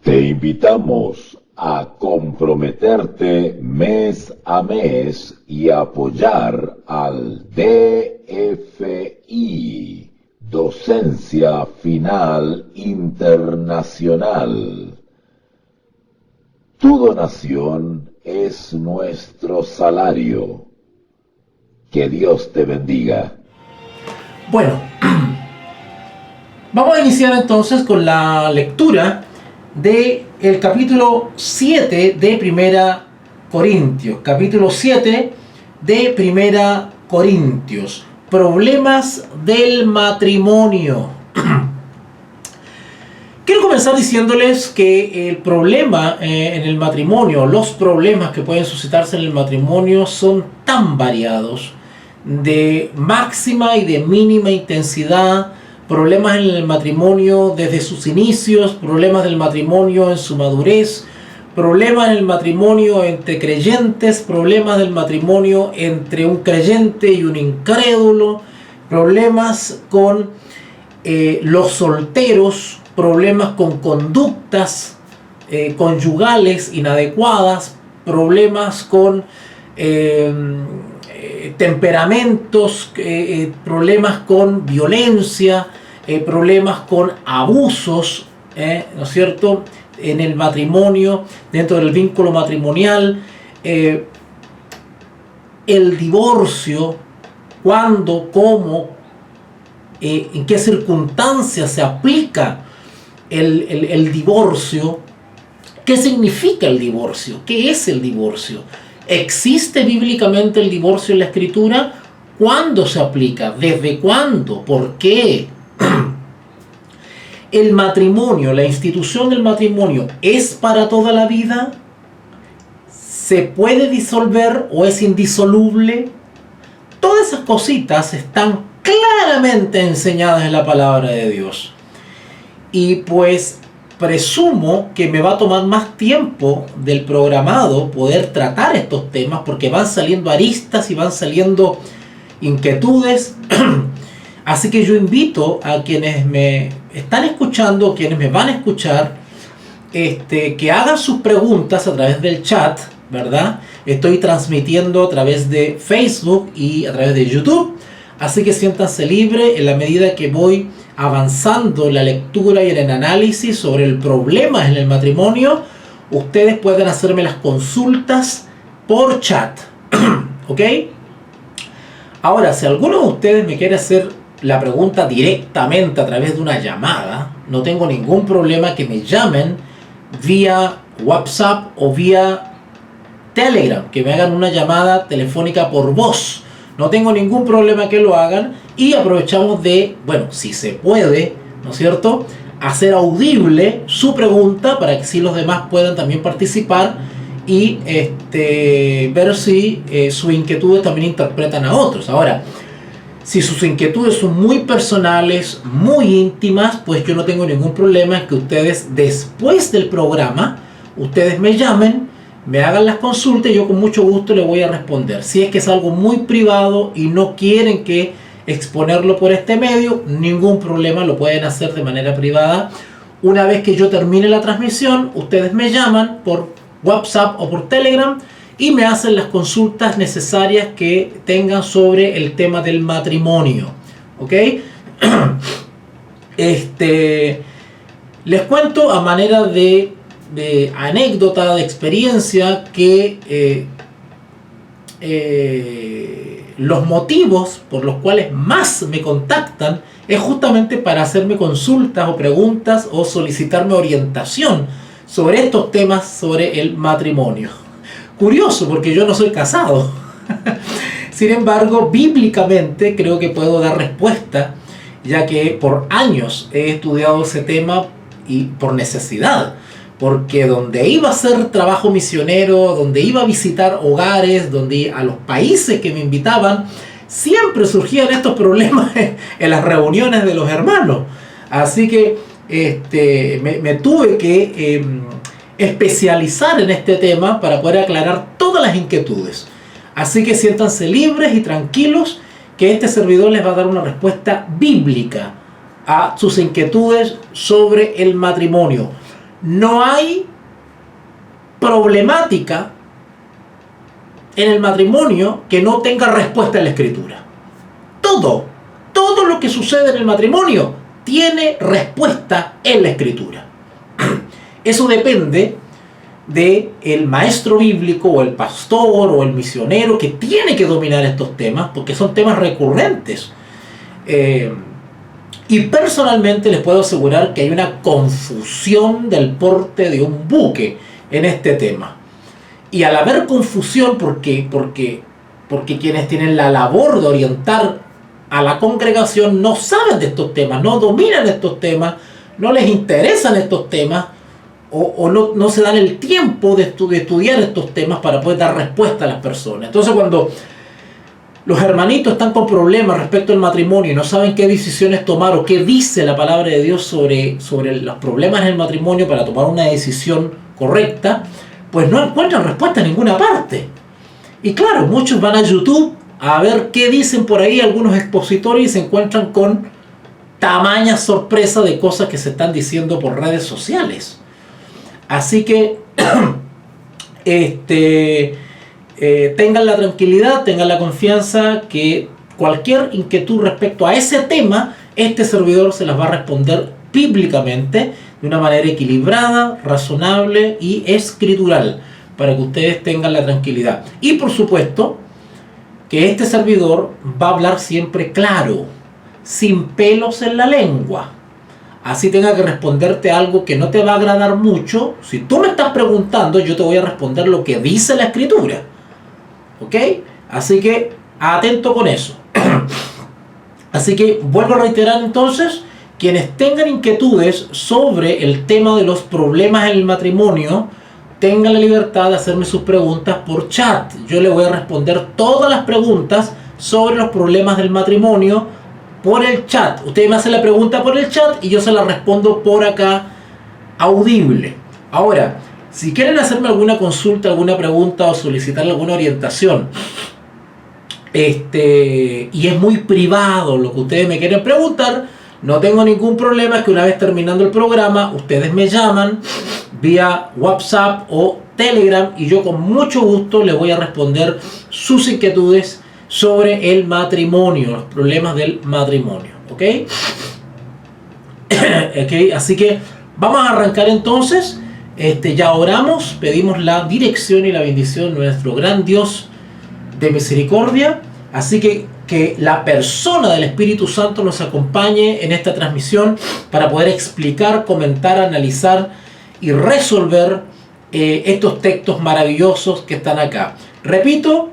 Te invitamos a comprometerte mes a mes y apoyar al DFI, Docencia Final Internacional. Tu donación es nuestro salario. Que Dios te bendiga. Bueno, vamos a iniciar entonces con la lectura del capítulo 7 de Primera Corintios. Capítulo 7 de Primera Corintios. Problemas del matrimonio. Quiero comenzar diciéndoles que el problema en el matrimonio, los problemas que pueden suscitarse en el matrimonio son tan variados, de máxima y de mínima intensidad. Problemas en el matrimonio desde sus inicios, problemas del matrimonio en su madurez, problemas en el matrimonio entre creyentes, problemas del matrimonio entre un creyente y un incrédulo, problemas con los solteros, problemas con conductas conyugales inadecuadas, problemas con temperamentos, problemas con violencia, problemas con abusos, ¿no es cierto?, en el matrimonio, dentro del vínculo matrimonial, el divorcio, cuándo, cómo, en qué circunstancias se aplica el divorcio, qué significa el divorcio, qué es el divorcio. ¿Existe bíblicamente el divorcio en la Escritura? ¿Cuándo se aplica? ¿Desde cuándo? ¿Por qué? ¿El matrimonio, la institución del matrimonio, es para toda la vida? ¿Se puede disolver o es indisoluble? Todas esas cositas están claramente enseñadas en la palabra de Dios. Y pues presumo que me va a tomar más tiempo del programado poder tratar estos temas, porque van saliendo aristas y van saliendo inquietudes. Así que yo invito a quienes me están escuchando, quienes me van a escuchar, que hagan sus preguntas a través del chat, ¿verdad? Estoy transmitiendo a través de Facebook y a través de YouTube, así que siéntanse libres en la medida que voy avanzando en la lectura y en el análisis sobre el problema en el matrimonio. Ustedes pueden hacerme las consultas por chat. ¿Ok? Ahora, si alguno de ustedes me quiere hacer la pregunta directamente a través de una llamada, no tengo ningún problema que me llamen vía WhatsApp o vía Telegram, que me hagan una llamada telefónica por voz. No tengo ningún problema que lo hagan, y aprovechamos de, bueno, si se puede, ¿no es cierto?, hacer audible su pregunta para que así los demás puedan también participar y ver si sus inquietudes también interpretan a otros. Ahora, si sus inquietudes son muy personales, muy íntimas, pues yo no tengo ningún problema en que ustedes, después del programa, ustedes me llamen, me hagan las consultas y yo con mucho gusto les voy a responder. Si es que es algo muy privado y no quieren que exponerlo por este medio, ningún problema, lo pueden hacer de manera privada. Una vez que yo termine la transmisión, ustedes me llaman por WhatsApp o por Telegram y me hacen las consultas necesarias que tengan sobre el tema del matrimonio. ¿Ok? Les cuento a manera de anécdota, de experiencia, que los motivos por los cuales más me contactan es justamente para hacerme consultas o preguntas o solicitarme orientación sobre estos temas sobre el matrimonio. Curioso, porque yo no soy casado. Sin embargo, bíblicamente creo que puedo dar respuesta, ya que por años he estudiado ese tema y por necesidad. Porque donde iba a hacer trabajo misionero, donde iba a visitar hogares, donde a los países que me invitaban, siempre surgían estos problemas en las reuniones de los hermanos. Así que me tuve que especializar en este tema para poder aclarar todas las inquietudes. Así que siéntanse libres y tranquilos, que este servidor les va a dar una respuesta bíblica a sus inquietudes sobre el matrimonio. no hay problemática en el matrimonio que no tenga respuesta en la Escritura. Todo lo que sucede en el matrimonio tiene respuesta en la Escritura. Eso depende del maestro bíblico o el pastor o el misionero que tiene que dominar estos temas, porque son temas recurrentes. Y personalmente les puedo asegurar que hay una confusión del porte de un buque en este tema. Y al haber confusión, porque quienes tienen la labor de orientar a la congregación no saben de estos temas, no dominan estos temas, no les interesan estos temas, o no se dan el tiempo de estudiar estos temas para poder dar respuesta a las personas. Entonces, cuando los hermanitos están con problemas respecto al matrimonio y no saben qué decisiones tomar o qué dice la palabra de Dios sobre los problemas en el matrimonio para tomar una decisión correcta, pues no encuentran respuesta en ninguna parte. Y claro, muchos van a YouTube a ver qué dicen por ahí algunos expositores y se encuentran con tamaña sorpresa de cosas que se están diciendo por redes sociales. Así que tengan la tranquilidad, tengan la confianza que cualquier inquietud respecto a ese tema, este servidor se las va a responder bíblicamente, de una manera equilibrada, razonable y escritural, para que ustedes tengan la tranquilidad. Y por supuesto que este servidor va a hablar siempre claro, sin pelos en la lengua. Así tenga que responderte algo que no te va a agradar mucho, si tú me estás preguntando, yo te voy a responder lo que dice la Escritura. ¿Ok? Así que atento con eso. Así que vuelvo a reiterar entonces, quienes tengan inquietudes sobre el tema de los problemas en el matrimonio, tengan la libertad de hacerme sus preguntas por chat. Yo le voy a responder todas las preguntas sobre los problemas del matrimonio por el chat. Ustedes me hacen la pregunta por el chat y yo se la respondo por acá, audible. Ahora, si quieren hacerme alguna consulta, alguna pregunta o solicitar alguna orientación, y es muy privado lo que ustedes me quieren preguntar, no tengo ningún problema, es que una vez terminando el programa, ustedes me llaman vía WhatsApp o Telegram y yo con mucho gusto les voy a responder sus inquietudes sobre el matrimonio, los problemas del matrimonio. ¿Ok? Okay, así que vamos a arrancar entonces. Ya oramos, pedimos la dirección y la bendición de nuestro gran Dios de misericordia. Así que la persona del Espíritu Santo nos acompañe en esta transmisión para poder explicar, comentar, analizar y resolver estos textos maravillosos que están acá. Repito,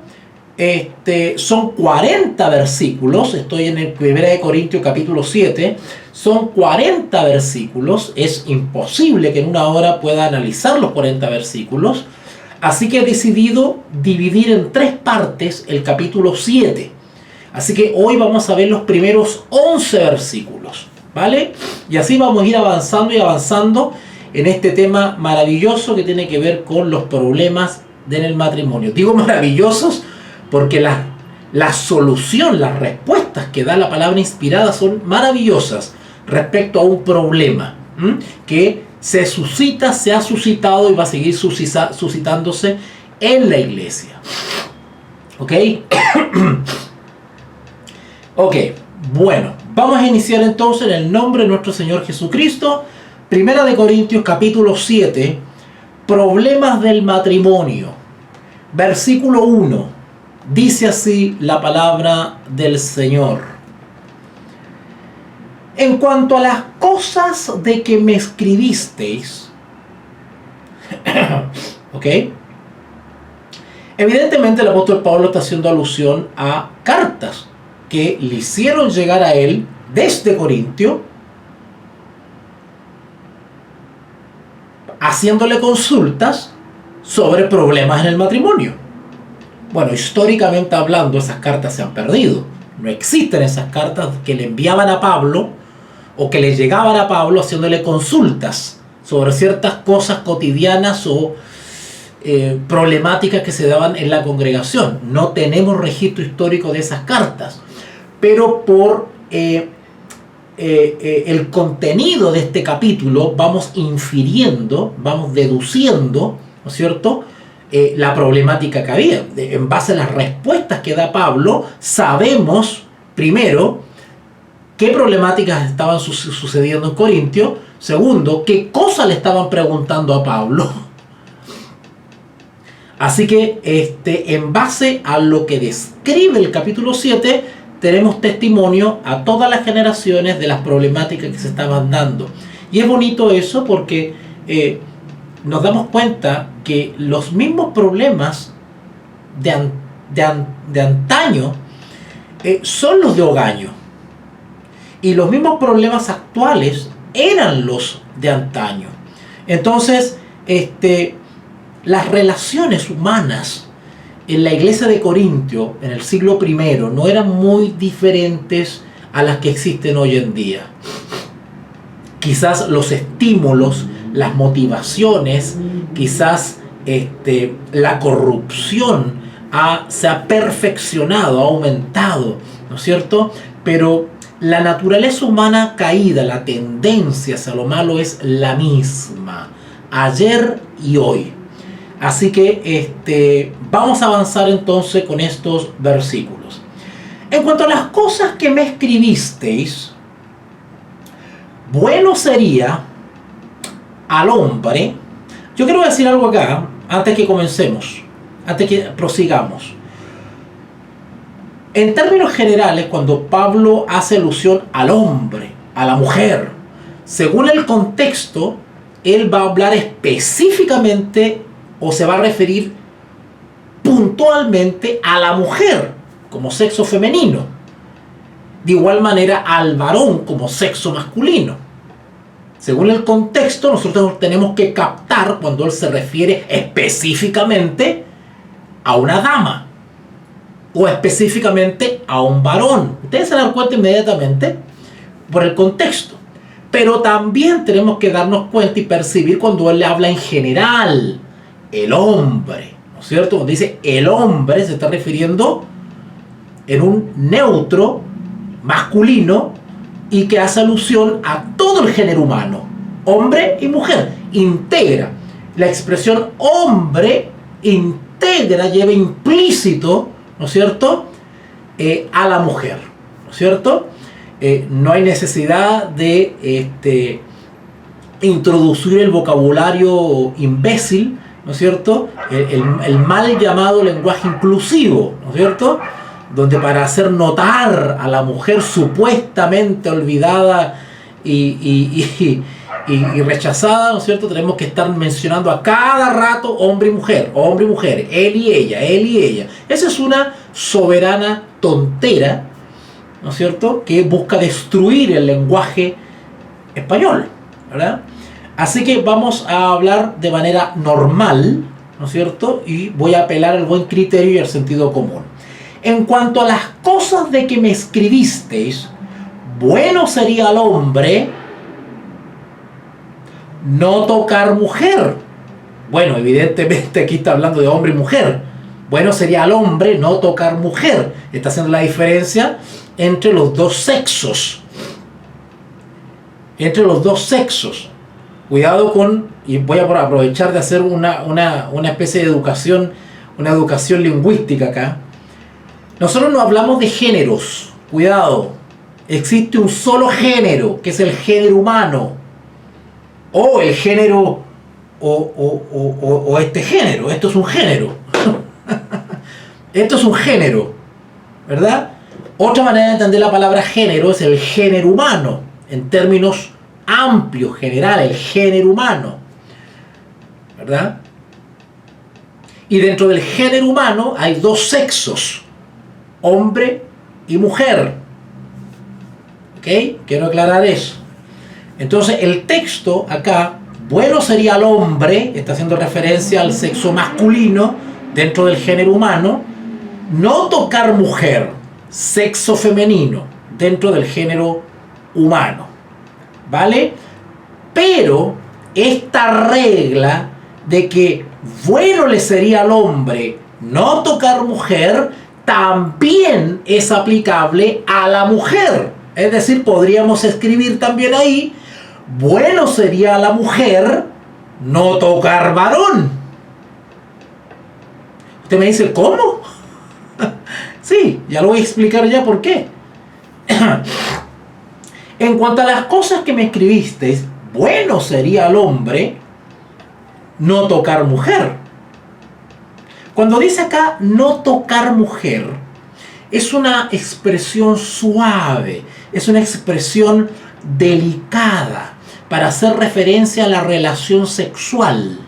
son 40 versículos, estoy en el 1 Corintios capítulo 7, son 40 versículos, es imposible que en una hora pueda analizar los 40 versículos, así que he decidido dividir en 3 partes el capítulo 7, así que hoy vamos a ver los primeros 11 versículos, ¿vale? Y así vamos a ir avanzando y avanzando en este tema maravilloso que tiene que ver con los problemas del matrimonio. Digo maravillosos porque la solución, las respuestas que da la palabra inspirada son maravillosas respecto a un problema que se suscita, se ha suscitado y va a seguir suscitándose en la iglesia. ¿Ok? Ok, bueno, vamos a iniciar entonces en el nombre de nuestro Señor Jesucristo. 1 Corintios capítulo 7, problemas del matrimonio. Versículo 1, dice así la palabra del Señor. En cuanto a las cosas de que me escribisteis, ¿ok? Evidentemente el apóstol Pablo está haciendo alusión a cartas que le hicieron llegar a él desde Corintio, haciéndole consultas sobre problemas en el matrimonio. Bueno, históricamente hablando, esas cartas se han perdido. No existen esas cartas que le enviaban a Pablo o que le llegaban a Pablo haciéndole consultas sobre ciertas cosas cotidianas o problemáticas que se daban en la congregación. No tenemos registro histórico de esas cartas, pero por el contenido de este capítulo, vamos infiriendo, vamos deduciendo, ¿no es cierto?, la problemática que había. En base a las respuestas que da Pablo, sabemos, primero, qué problemáticas estaban sucediendo en Corintio. Segundo, qué cosas le estaban preguntando a Pablo. Así que en base a lo que describe el capítulo 7, tenemos testimonio a todas las generaciones de las problemáticas que se estaban dando. Y es bonito eso porque nos damos cuenta que los mismos problemas de antaño son los de hogaño. Y los mismos problemas actuales eran los de antaño. Entonces, las relaciones humanas en la iglesia de Corintio, en el siglo I, no eran muy diferentes a las que existen hoy en día. Quizás los estímulos, las motivaciones, quizás la corrupción se ha perfeccionado, ha aumentado, ¿no es cierto? Pero la naturaleza humana caída, la tendencia hacia lo malo es la misma, ayer y hoy. Así que vamos a avanzar entonces con estos versículos. En cuanto a las cosas que me escribisteis, bueno sería al hombre. Yo quiero decir algo acá, antes que comencemos, antes que prosigamos. En términos generales, cuando Pablo hace alusión al hombre, a la mujer, según el contexto, él va a hablar específicamente o se va a referir puntualmente a la mujer como sexo femenino. De igual manera al varón como sexo masculino. Según el contexto, nosotros tenemos que captar cuando él se refiere específicamente a una dama o específicamente a un varón. Ustedes se dan cuenta inmediatamente por el contexto. Pero también tenemos que darnos cuenta y percibir cuando él le habla en general, el hombre, ¿no es cierto? Cuando dice el hombre, se está refiriendo en un neutro masculino y que hace alusión a todo el género humano, hombre y mujer. Integra. La expresión hombre integra, lleva implícito, ¿no es cierto?, a la mujer, ¿no es cierto? No hay necesidad de introducir el vocabulario imbécil, ¿no es cierto? El mal llamado lenguaje inclusivo, ¿no es cierto? Donde para hacer notar a la mujer supuestamente olvidada y rechazada, ¿no es cierto?, tenemos que estar mencionando a cada rato hombre y mujer, él y ella. Esa es una soberana tontera, ¿no es cierto?, que busca destruir el lenguaje español, ¿verdad? Así que vamos a hablar de manera normal, ¿no es cierto?, y voy a apelar al buen criterio y al sentido común. En cuanto a las cosas de que me escribisteis, bueno sería al hombre no tocar mujer. Bueno, evidentemente aquí está hablando de hombre y mujer. Bueno sería al hombre no tocar mujer. Está haciendo la diferencia entre los dos sexos. Entre los dos sexos. Cuidado con, y voy a aprovechar de hacer una especie de educación, una educación lingüística acá. Nosotros no hablamos de géneros. Cuidado. Existe un solo género, que es el género humano. O el género, o este género. Esto es un género. Esto es un género, ¿verdad? Otra manera de entender la palabra género es el género humano, en términos amplios, general, el género humano, ¿verdad? Y dentro del género humano hay dos sexos, hombre y mujer. ¿Ok? Quiero aclarar eso. Entonces el texto acá, bueno sería al hombre, está haciendo referencia al sexo masculino dentro del género humano, no tocar mujer, sexo femenino, dentro del género humano, ¿vale? Pero esta regla de que bueno le sería al hombre no tocar mujer, también es aplicable a la mujer. Es decir, podríamos escribir también ahí, bueno sería a la mujer no tocar varón. Usted me dice, ¿cómo? Sí, ya lo voy a explicar ya por qué. En cuanto a las cosas que me escribisteis, bueno sería al hombre no tocar mujer. Cuando dice acá no tocar mujer, es una expresión suave, es una expresión delicada para hacer referencia a la relación sexual.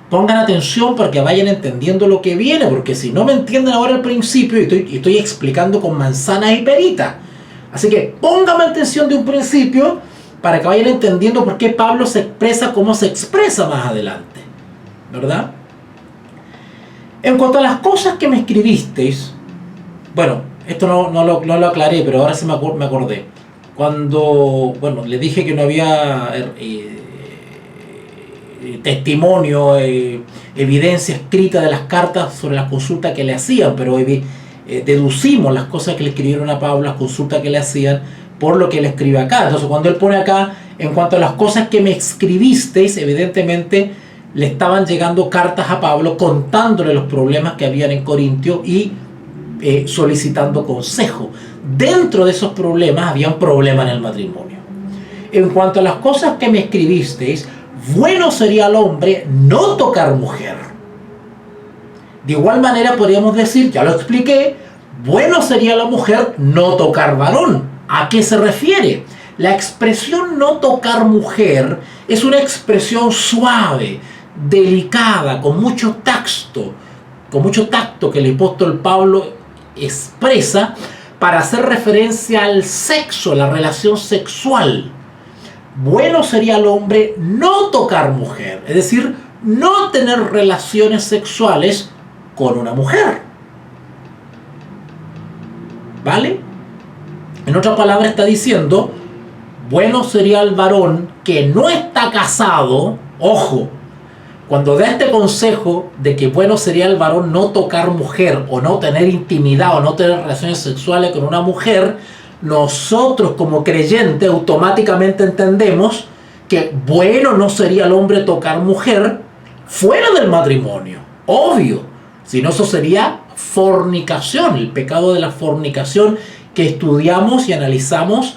Pongan atención para que vayan entendiendo lo que viene, porque si no me entienden ahora al principio, y estoy explicando con manzanas y peritas. Así que pónganme atención de un principio para que vayan entendiendo por qué Pablo se expresa como se expresa más adelante, ¿verdad? En cuanto a las cosas que me escribisteis, bueno, esto no lo aclaré, pero ahora sí me acordé. Cuando, bueno, le dije que no había testimonio, evidencia escrita de las cartas sobre las consultas que le hacían, pero deducimos las cosas que le escribieron a Pablo, las consultas que le hacían, por lo que él escribe acá. Entonces, cuando él pone acá, en cuanto a las cosas que me escribisteis, evidentemente le estaban llegando cartas a Pablo contándole los problemas que habían en Corintio y solicitando consejo. Dentro de esos problemas había un problema en el matrimonio. En cuanto a las cosas que me escribisteis, bueno sería al hombre no tocar mujer. De igual manera podríamos decir, ya lo expliqué, bueno sería la mujer no tocar varón. ¿A qué se refiere? La expresión no tocar mujer es una expresión suave, delicada, con mucho tacto que el apóstol Pablo expresa para hacer referencia al sexo, la relación sexual. Bueno sería al hombre no tocar mujer, es decir, no tener relaciones sexuales con una mujer. ¿Vale? En otras palabras está diciendo, bueno sería el varón que no está casado, ojo, cuando da este consejo de que bueno sería el varón no tocar mujer o no tener intimidad o no tener relaciones sexuales con una mujer, nosotros como creyentes automáticamente entendemos que bueno no sería el hombre tocar mujer fuera del matrimonio, obvio, si no eso sería fornicación, el pecado de la fornicación que estudiamos y analizamos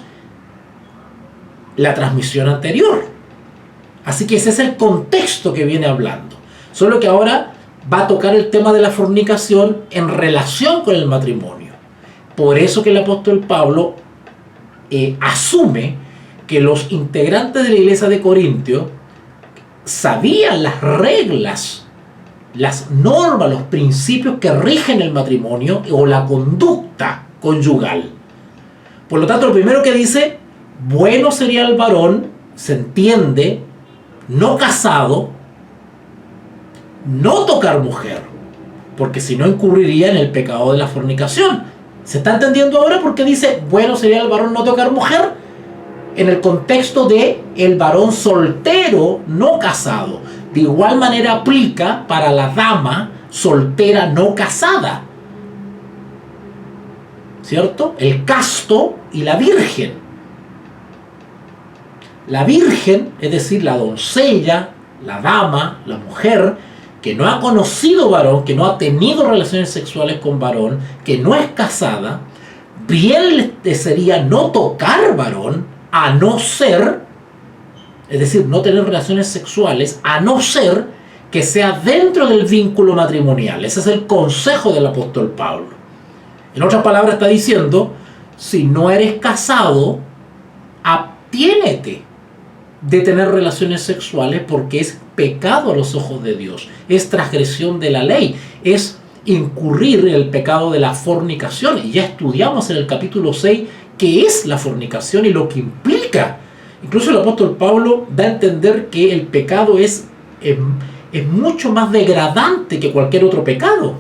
la transmisión anterior. Así que ese es el contexto que viene hablando. Solo que ahora va a tocar el tema de la fornicación en relación con el matrimonio. Por eso que el apóstol Pablo asume que los integrantes de la iglesia de Corintio sabían las reglas, las normas, los principios que rigen el matrimonio o la conducta conyugal. Por lo tanto, lo primero que dice, bueno sería el varón, se entiende, no casado, no tocar mujer, porque si no incurriría en el pecado de la fornicación. ¿Se está entendiendo ahora por qué dice, bueno sería el varón no tocar mujer? En el contexto de el varón soltero no casado. De igual manera aplica para la dama soltera no casada, ¿cierto? El casto y la virgen. La virgen, es decir, la doncella, la dama, la mujer, que no ha conocido varón, que no ha tenido relaciones sexuales con varón, que no es casada, bien le sería no tocar varón, a no ser, es decir, no tener relaciones sexuales, a no ser que sea dentro del vínculo matrimonial. Ese es el consejo del apóstol Pablo. En otras palabras está diciendo, si no eres casado, abstiénete de tener relaciones sexuales porque es pecado a los ojos de Dios, es transgresión de la ley, es incurrir en el pecado de la fornicación. Y ya estudiamos en el capítulo 6 qué es la fornicación y lo que implica. Incluso el apóstol Pablo da a entender que el pecado es mucho más degradante que cualquier otro pecado.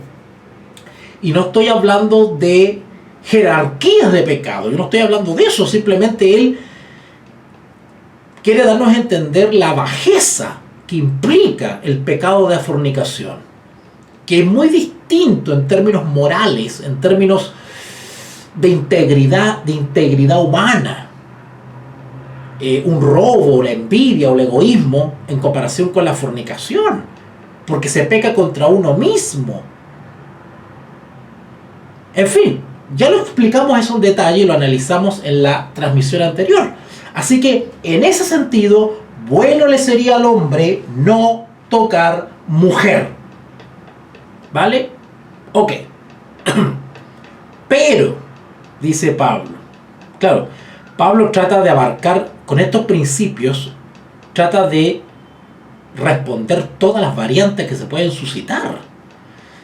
Y no estoy hablando de jerarquías de pecado, yo no estoy hablando de eso, simplemente él quiere darnos a entender la bajeza que implica el pecado de la fornicación, que es muy distinto en términos morales, en términos de integridad humana. Un robo, la envidia o el egoísmo en comparación con la fornicación, porque se peca contra uno mismo. En fin, ya lo explicamos eso en detalle y lo analizamos en la transmisión anterior. Así que, en ese sentido, bueno le sería al hombre no tocar mujer. ¿Vale? Ok. Pero, dice Pablo, claro, Pablo trata de abarcar, con estos principios, trata de responder todas las variantes que se pueden suscitar.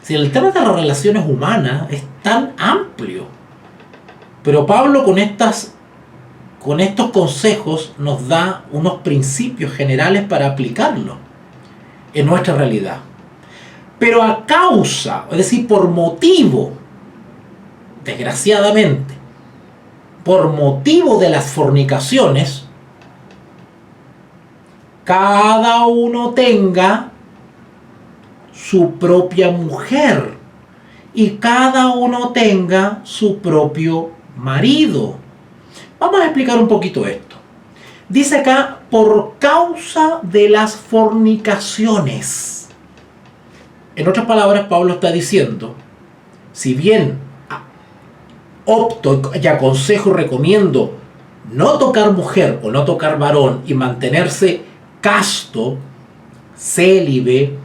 Si el tema de las relaciones humanas es tan amplio, pero Pablo con estos consejos nos da unos principios generales para aplicarlo en nuestra realidad. Pero a causa, es decir, por motivo, desgraciadamente, por motivo de las fornicaciones, cada uno tenga su propia mujer y cada uno tenga su propio marido. Vamos a explicar un poquito esto. Dice acá, por causa de las fornicaciones. En otras palabras, Pablo está diciendo, si bien opto y aconsejo, recomiendo no tocar mujer o no tocar varón y mantenerse casto, célibe,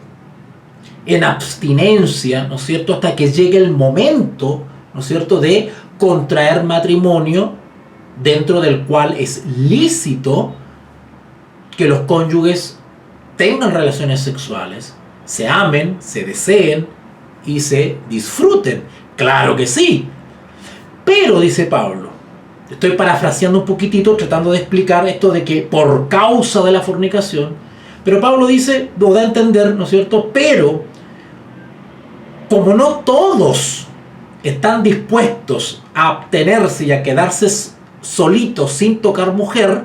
en abstinencia, ¿no es cierto?, hasta que llegue el momento, ¿no es cierto?, de contraer matrimonio, dentro del cual es lícito que los cónyuges tengan relaciones sexuales, se amen, se deseen y se disfruten. Claro que sí. Pero, dice Pablo, estoy parafraseando un poquitito, tratando de explicar esto de que por causa de la fornicación, pero Pablo dice, lo da a entender, ¿no es cierto?, pero como no todos están dispuestos a abstenerse y a quedarse solitos sin tocar mujer,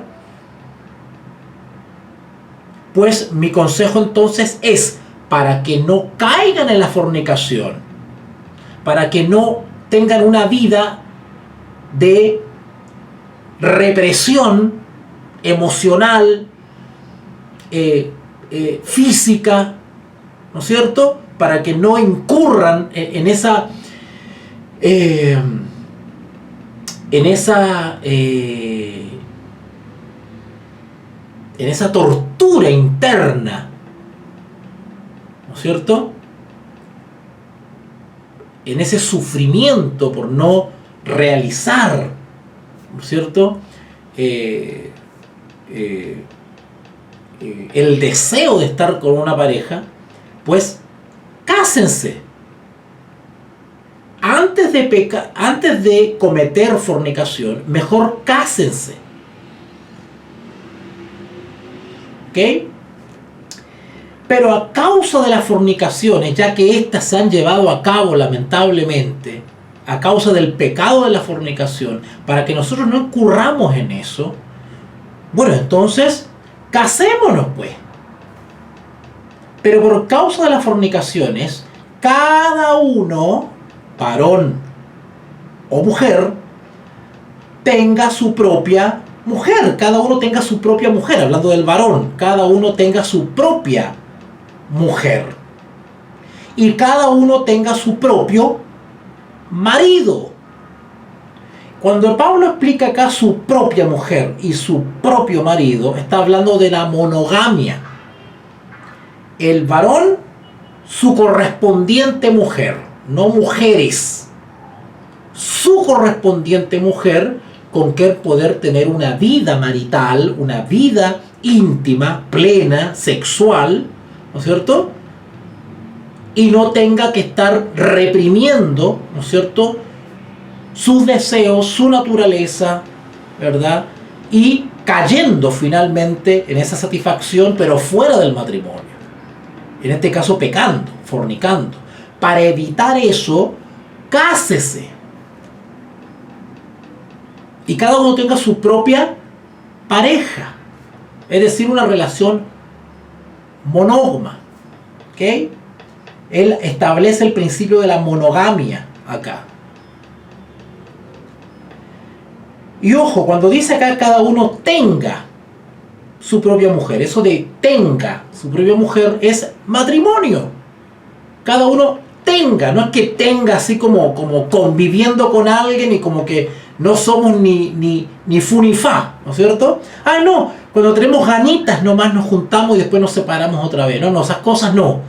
pues mi consejo entonces es, para que no caigan en la fornicación, para que no tengan una vida de represión emocional, física, ¿no es cierto?, para que no incurran en esa tortura interna, ¿no es cierto?, en ese sufrimiento por no realizar, ¿no es cierto?, el deseo de estar con una pareja, pues cásense. Antes de cometer fornicación, mejor cásense. ¿Ok? Pero a causa de las fornicaciones, ya que éstas se han llevado a cabo lamentablemente, a causa del pecado de la fornicación, para que nosotros no incurramos en eso, bueno, entonces, casémonos pues. Pero por causa de las fornicaciones, cada uno, varón o mujer, tenga su propia mujer. Cada uno tenga su propia mujer. Hablando del varón, cada uno tenga su propia mujer. Y cada uno tenga su propio marido. Cuando Pablo explica acá su propia mujer y su propio marido, está hablando de la monogamia. El varón, su correspondiente mujer, no mujeres. Su correspondiente mujer con que poder tener una vida marital, una vida íntima, plena, sexual, ¿no es cierto?, y no tenga que estar reprimiendo, ¿no es cierto?, sus deseos, su naturaleza, ¿verdad?, y cayendo finalmente en esa satisfacción, pero fuera del matrimonio. En este caso pecando, fornicando. Para evitar eso, cásese. Y cada uno tenga su propia pareja. Es decir, una relación monógama. ¿Ok? Él establece el principio de la monogamia acá. Y ojo, cuando dice acá cada uno tenga su propia mujer, eso de tenga su propia mujer es matrimonio. Cada uno tenga, no es que tenga así como conviviendo con alguien y como que no somos ni fu ni fa, ¿no es cierto? Ah, no, cuando tenemos ganitas nomás nos juntamos y después nos separamos otra vez. No, no, esas cosas no.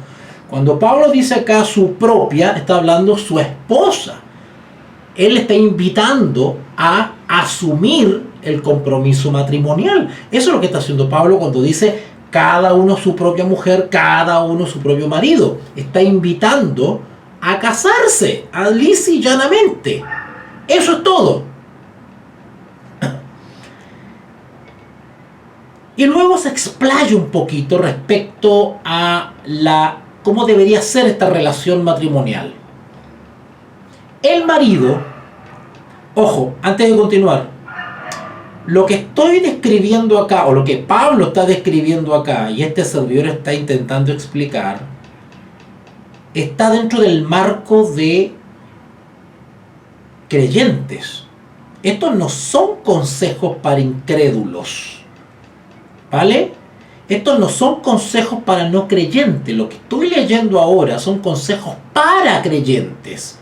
Cuando Pablo dice acá su propia, está hablando su esposa. Él está invitando a asumir el compromiso matrimonial. Eso es lo que está haciendo Pablo cuando dice cada uno su propia mujer, cada uno su propio marido. Está invitando a casarse, lisa y llanamente. Eso es todo. Y luego se explaya un poquito respecto a cómo debería ser esta relación matrimonial. El marido, ojo, antes de continuar, lo que estoy describiendo acá, o lo que Pablo está describiendo acá, y este servidor está intentando explicar, está dentro del marco de creyentes. Estos no son consejos para incrédulos, ¿vale? Estos no son consejos para no creyentes. Lo que estoy leyendo ahora son consejos para creyentes.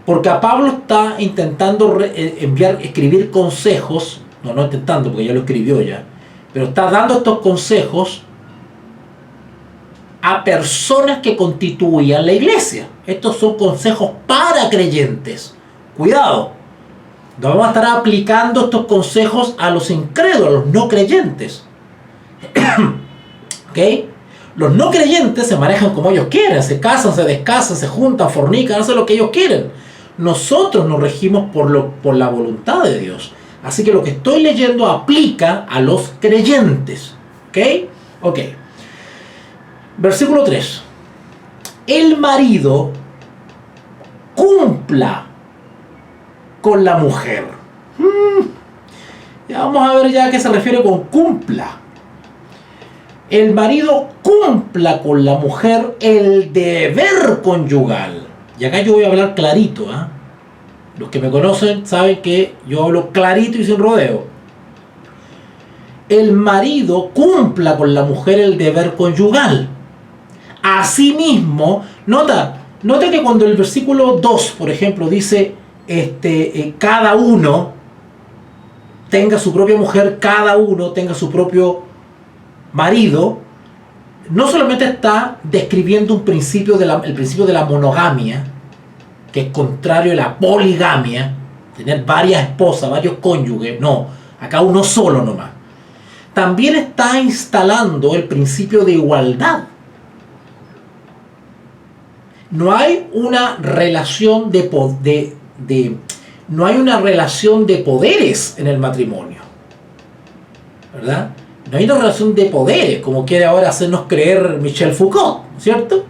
Porque a Pablo está intentando escribir consejos, no intentando porque ya lo escribió ya, pero está dando estos consejos a personas que constituían la iglesia. Estos son consejos para creyentes. Cuidado, no vamos a estar aplicando estos consejos a los incrédulos, a los no creyentes. ¿Ok? Los no creyentes se manejan como ellos quieren, se casan, se descasan, se juntan, fornican, hacen lo que ellos quieren. Nosotros nos regimos por la voluntad de Dios. Así que lo que estoy leyendo aplica a los creyentes. ¿Ok? Ok. Versículo 3. El marido cumpla con la mujer. Ya vamos a ver ya a qué se refiere con cumpla. El marido cumpla con la mujer el deber conyugal. Y acá yo voy a hablar clarito, ¿eh? Los que me conocen saben que yo hablo clarito y sin rodeo. El marido cumpla con la mujer el deber conyugal. Asimismo, nota que cuando el versículo 2, por ejemplo, dice cada uno tenga su propia mujer, cada uno tenga su propio marido, no solamente está describiendo un principio el principio de la monogamia, que es contrario a la poligamia, tener varias esposas, varios cónyuges, no, acá uno solo nomás. También está instalando el principio de igualdad. No hay una relación no hay una relación de poderes en el matrimonio, ¿verdad? No hay una relación de poderes, como quiere ahora hacernos creer Michel Foucault, ¿cierto?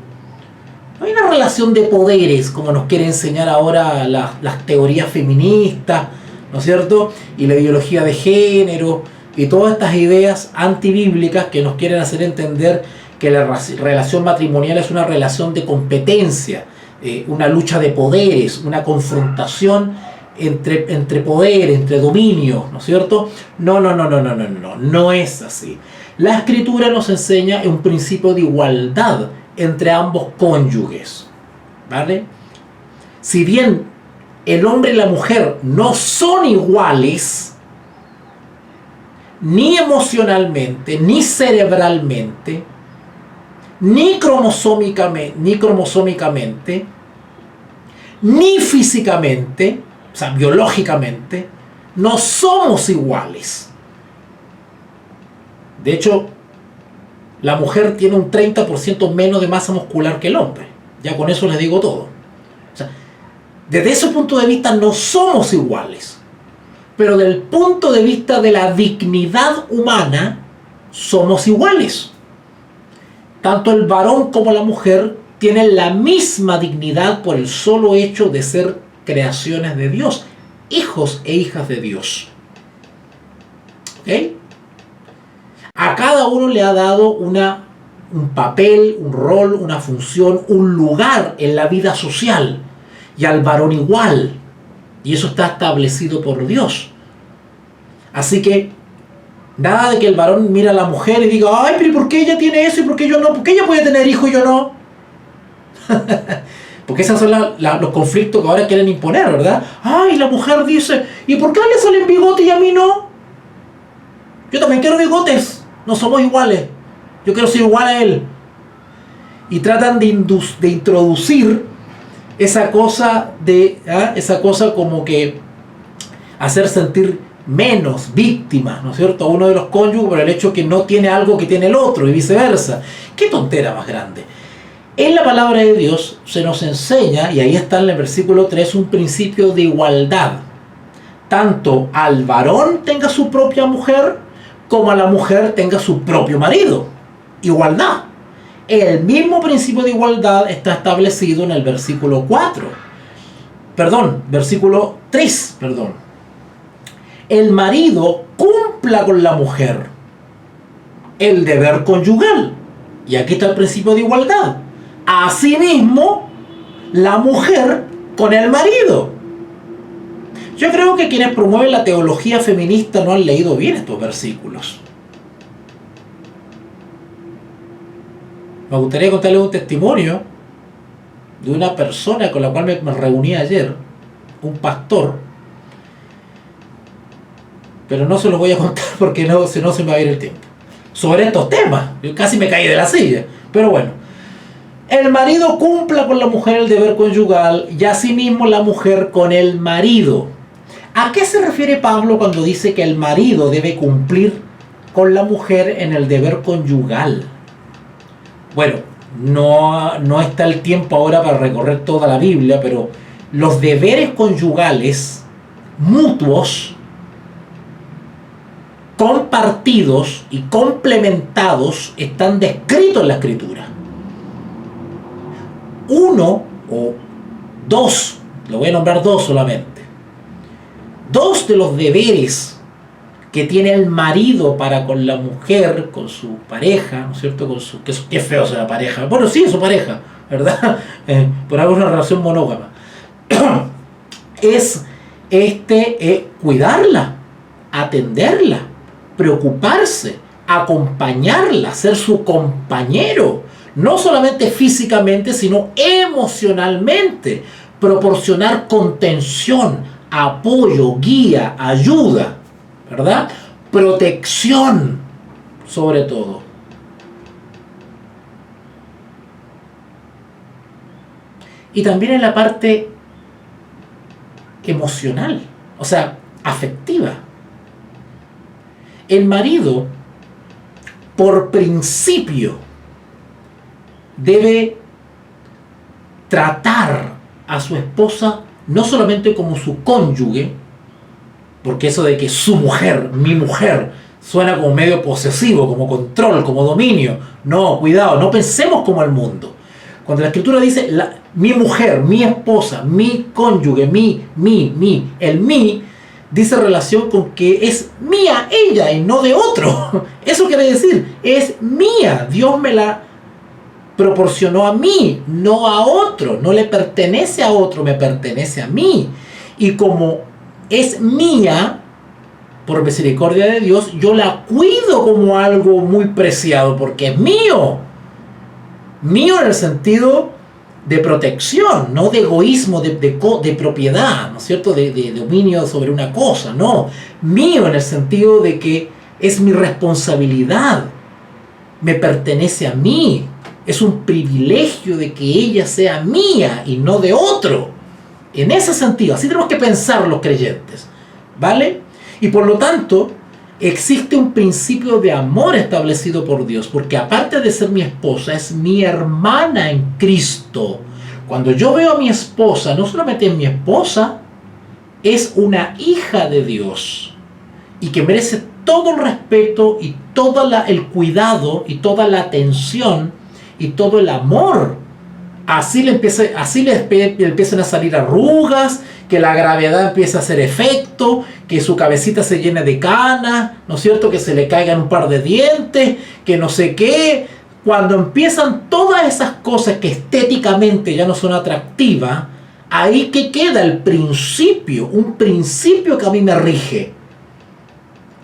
No hay una relación de poderes, como nos quiere enseñar ahora las teorías feministas, ¿no es cierto? Y la ideología de género, y todas estas ideas antibíblicas que nos quieren hacer entender que la relación matrimonial es una relación de competencia, una lucha de poderes, una confrontación entre poder, entre dominio, ¿no es cierto? No es así. La Escritura nos enseña un principio de igualdad entre ambos cónyuges, ¿vale? Si bien el hombre y la mujer no son iguales, ni emocionalmente, ni cerebralmente, ni cromosómicamente, ni físicamente, o sea, biológicamente, no somos iguales. De hecho, la mujer tiene un 30% menos de masa muscular que el hombre. Ya con eso les digo todo. O sea, desde ese punto de vista no somos iguales. Pero desde el punto de vista de la dignidad humana, somos iguales. Tanto el varón como la mujer tienen la misma dignidad por el solo hecho de ser creaciones de Dios, hijos e hijas de Dios. ¿Ok? A cada uno le ha dado un papel, un rol, una función, un lugar en la vida social. Y al varón igual. Y eso está establecido por Dios. Así que nada de que el varón mira a la mujer y diga, ay, pero ¿y por qué ella tiene eso y por qué yo no? ¿Por qué ella puede tener hijo y yo no? Porque esos son los conflictos que ahora quieren imponer, ¿verdad? Ay, la mujer dice, ¿y por qué a él le salen bigotes y a mí no? Yo también quiero bigotes, no somos iguales. Yo quiero ser igual a él. Y tratan de introducir esa cosa esa cosa como que hacer sentir menos víctimas, ¿no es cierto?, a uno de los cónyuges por el hecho que no tiene algo que tiene el otro y viceversa. ¡Qué tontera más grande! En la palabra de Dios se nos enseña, y ahí está en el versículo 3, un principio de igualdad. Tanto al varón tenga su propia mujer, como a la mujer tenga su propio marido. Igualdad. El mismo principio de igualdad está establecido en el versículo 3. El marido cumpla con la mujer el deber conyugal. Y aquí está el principio de igualdad. Asimismo, la mujer con el marido. Yo creo que quienes promueven la teología feminista no han leído bien estos versículos. Me gustaría contarles un testimonio de una persona con la cual me reuní ayer, un pastor, pero no se los voy a contar porque si no se me va a ir el tiempo. Sobre estos temas, yo casi me caí de la silla, pero bueno. El marido cumpla con la mujer el deber conyugal y asimismo la mujer con el marido. ¿A qué se refiere Pablo cuando dice que el marido debe cumplir con la mujer en el deber conyugal? Bueno, no está el tiempo ahora para recorrer toda la Biblia, pero los deberes conyugales mutuos, compartidos y complementados están descritos en la Escritura. Uno o dos, lo voy a nombrar dos solamente. Dos de los deberes que tiene el marido para con la mujer, con su pareja, ¿no es cierto? Qué feo sea la pareja. Bueno, sí, es su pareja, ¿verdad? Por algo es una relación monógama. Es cuidarla, atenderla, preocuparse, acompañarla, ser su compañero, no solamente físicamente, sino emocionalmente, proporcionar contención, apoyo, guía, ayuda, ¿verdad? Protección, sobre todo. Y también en la parte emocional, o sea, afectiva. El marido, por principio, debe tratar a su esposa no solamente como su cónyuge, porque eso de que su mujer, mi mujer, suena como medio posesivo, como control, como dominio. No, cuidado, no pensemos como el mundo. Cuando la Escritura dice mi mujer, mi esposa, mi cónyuge, el mí, dice relación con que es mía ella y no de otro. Eso quiere decir, es mía. Dios me la proporcionó a mí, no a otro. No le pertenece a otro, me pertenece a mí. Y como es mía, por misericordia de Dios, yo la cuido como algo muy preciado porque es mío. Mío en el sentido de protección, no de egoísmo, de propiedad, ¿no es cierto? De dominio sobre una cosa, no. Mío en el sentido de que es mi responsabilidad, me pertenece a mí, es un privilegio de que ella sea mía y no de otro. En ese sentido, así tenemos que pensar los creyentes, ¿vale? Y por lo tanto, existe un principio de amor establecido por Dios, porque aparte de ser mi esposa, es mi hermana en Cristo. Cuando yo veo a mi esposa, no solamente es mi esposa, es una hija de Dios y que merece todo el respeto y todo el cuidado y toda la atención y todo el amor. Así le empiezan a salir arrugas, que la gravedad empieza a hacer efecto, que su cabecita se llene de canas, ¿no es cierto? Que se le caigan un par de dientes, que no sé qué. Cuando empiezan todas esas cosas que estéticamente ya no son atractivas, ahí que queda el principio, un principio que a mí me rige.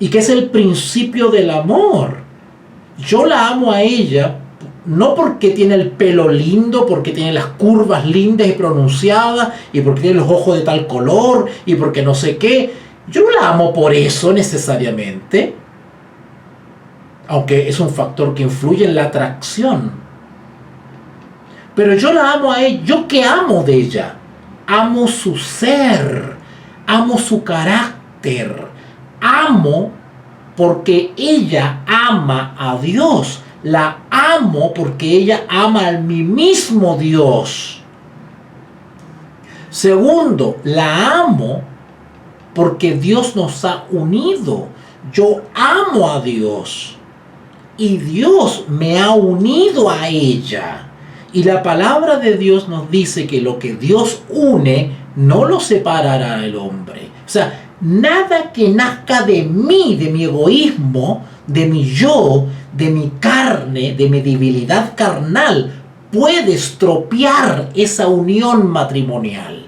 y que es el principio del amor. Yo la amo a ella no porque tiene el pelo lindo, porque tiene las curvas lindas y pronunciadas, y porque tiene los ojos de tal color, y porque no sé qué. Yo no la amo por eso necesariamente, aunque es un factor que influye en la atracción. Pero yo la amo a ella. ¿Yo qué amo de ella? Amo su ser, amo su carácter, amo porque ella ama a Dios. La amo porque ella ama al mismo Dios. Segundo, la amo porque Dios nos ha unido. Yo amo a Dios y Dios me ha unido a ella. Y la palabra de Dios nos dice que lo que Dios une no lo separará el hombre. O sea, nada que nazca de mí, de mi egoísmo, de mi yo, de mi carne, de mi debilidad carnal, puede estropear esa unión matrimonial.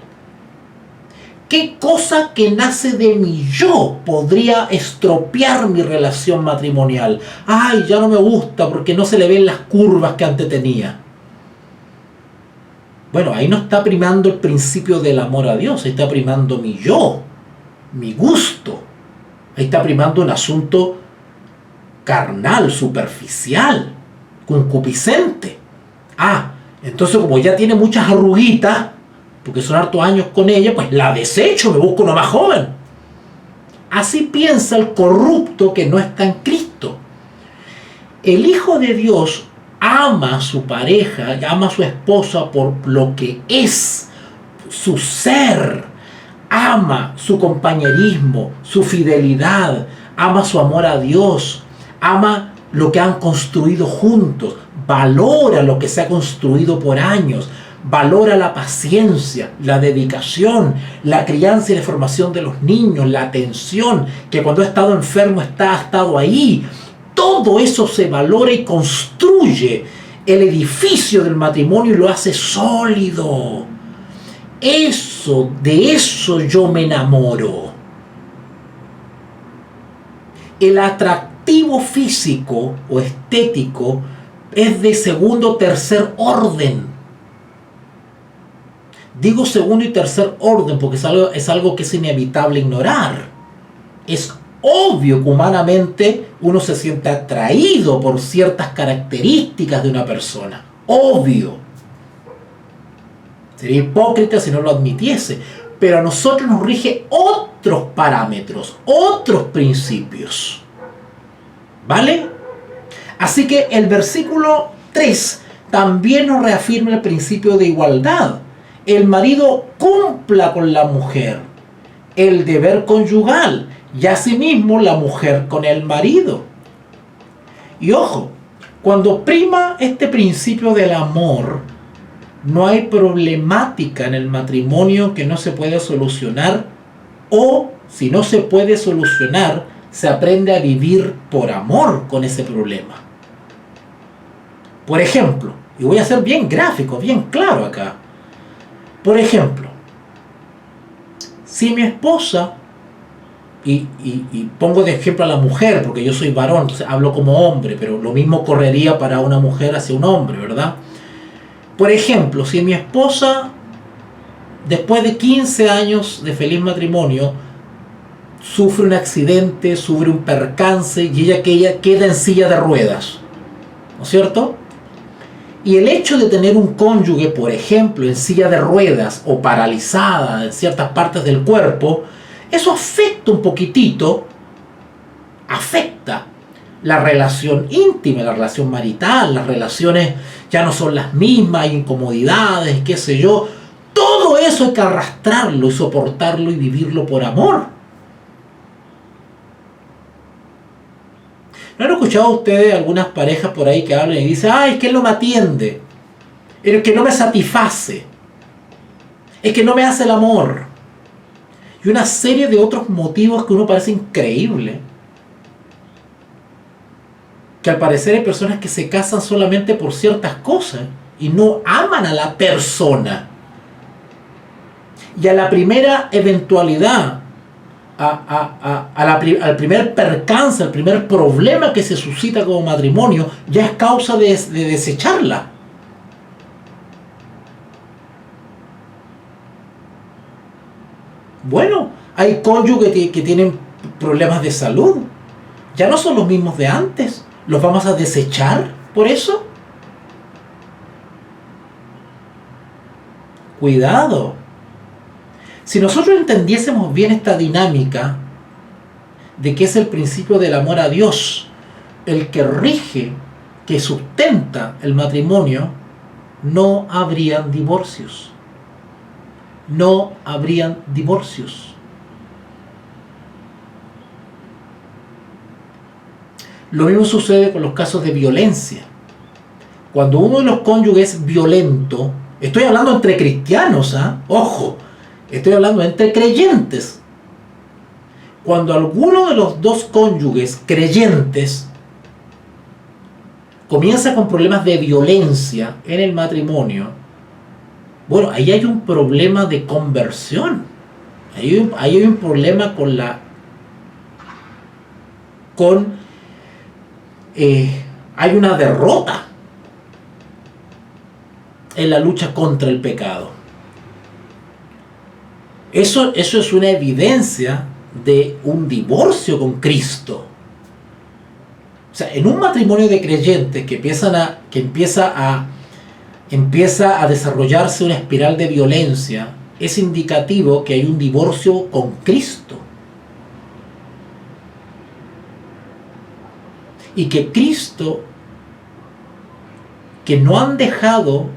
¿Qué cosa que nace de mi yo podría estropear mi relación matrimonial? Ay, ya no me gusta porque no se le ven las curvas que antes tenía. Bueno, ahí no está primando el principio del amor a Dios, ahí está primando mi yo, mi gusto. Ahí está primando un asunto carnal, superficial, concupiscente. Entonces como ya tiene muchas arruguitas, porque son hartos años con ella, pues la desecho, me busco una más joven. Así piensa el corrupto que no está en Cristo. El Hijo de Dios ama a su pareja, ama a su esposa por lo que es, su ser, ama su compañerismo, su fidelidad, ama su amor a Dios, ama lo que han construido juntos, valora lo que se ha construido por años, valora la paciencia, la dedicación, la crianza y la formación de los niños, la atención, que cuando ha estado enfermo ha estado ahí. Todo eso se valora y construye el edificio del matrimonio y lo hace sólido. De eso yo me enamoro. El atractivo físico o estético es de segundo o tercer orden. Digo segundo y tercer orden porque es algo que es inevitable ignorar. Es obvio que humanamente uno se siente atraído por ciertas características de una persona. Obvio. Sería hipócrita si no lo admitiese. Pero a nosotros nos rige otros parámetros, otros principios. ¿Vale? Así que el versículo 3 también nos reafirma el principio de igualdad. El marido cumpla con la mujer el deber conyugal y asimismo la mujer con el marido. Y ojo, cuando prima este principio del amor, no hay problemática en el matrimonio que no se pueda solucionar, o si no se puede solucionar, se aprende a vivir por amor con ese problema. Por ejemplo, y voy a ser bien gráfico, bien claro acá. Por ejemplo, si mi esposa, y pongo de ejemplo a la mujer, porque yo soy varón, entonces hablo como hombre, pero lo mismo correría para una mujer hacia un hombre, ¿verdad? Por ejemplo, si mi esposa, después de 15 años de feliz matrimonio, sufre un accidente, sufre un percance y ella queda en silla de ruedas, ¿no es cierto? Y el hecho de tener un cónyuge, por ejemplo, en silla de ruedas o paralizada en ciertas partes del cuerpo, eso afecta un poquitito, afecta la relación íntima, la relación marital, las relaciones ya no son las mismas, hay incomodidades, qué sé yo. Todo eso hay que arrastrarlo y soportarlo y vivirlo por amor. ¿No han escuchado ustedes algunas parejas por ahí que hablan y dicen, es que él no me atiende, es que no me satisface, es que no me hace el amor? Y una serie de otros motivos que uno parece increíble. Que al parecer hay personas que se casan solamente por ciertas cosas y no aman a la persona. Y a la primera eventualidad al primer percance, al primer problema que se suscita como matrimonio, ya es causa de desecharla. Bueno, hay cónyuges que tienen problemas de salud. Ya no son los mismos de antes. ¿Los vamos a desechar por eso? Cuidado. Si nosotros entendiésemos bien esta dinámica de que es el principio del amor a Dios el que rige, que sustenta el matrimonio, no habrían divorcios. No habrían divorcios. Lo mismo sucede con los casos de violencia. Cuando uno de los cónyuges es violento, estoy hablando entre cristianos, ojo, estoy hablando entre creyentes. Cuando alguno de los dos cónyuges creyentes comienza con problemas de violencia en el matrimonio, bueno, ahí hay un problema de conversión. Ahí hay un problema hay una derrota en la lucha contra el pecado. Eso es una evidencia de un divorcio con Cristo. O sea, en un matrimonio de creyentes que empieza a desarrollarse una espiral de violencia, es indicativo que hay un divorcio con Cristo. Y que Cristo, que no han dejado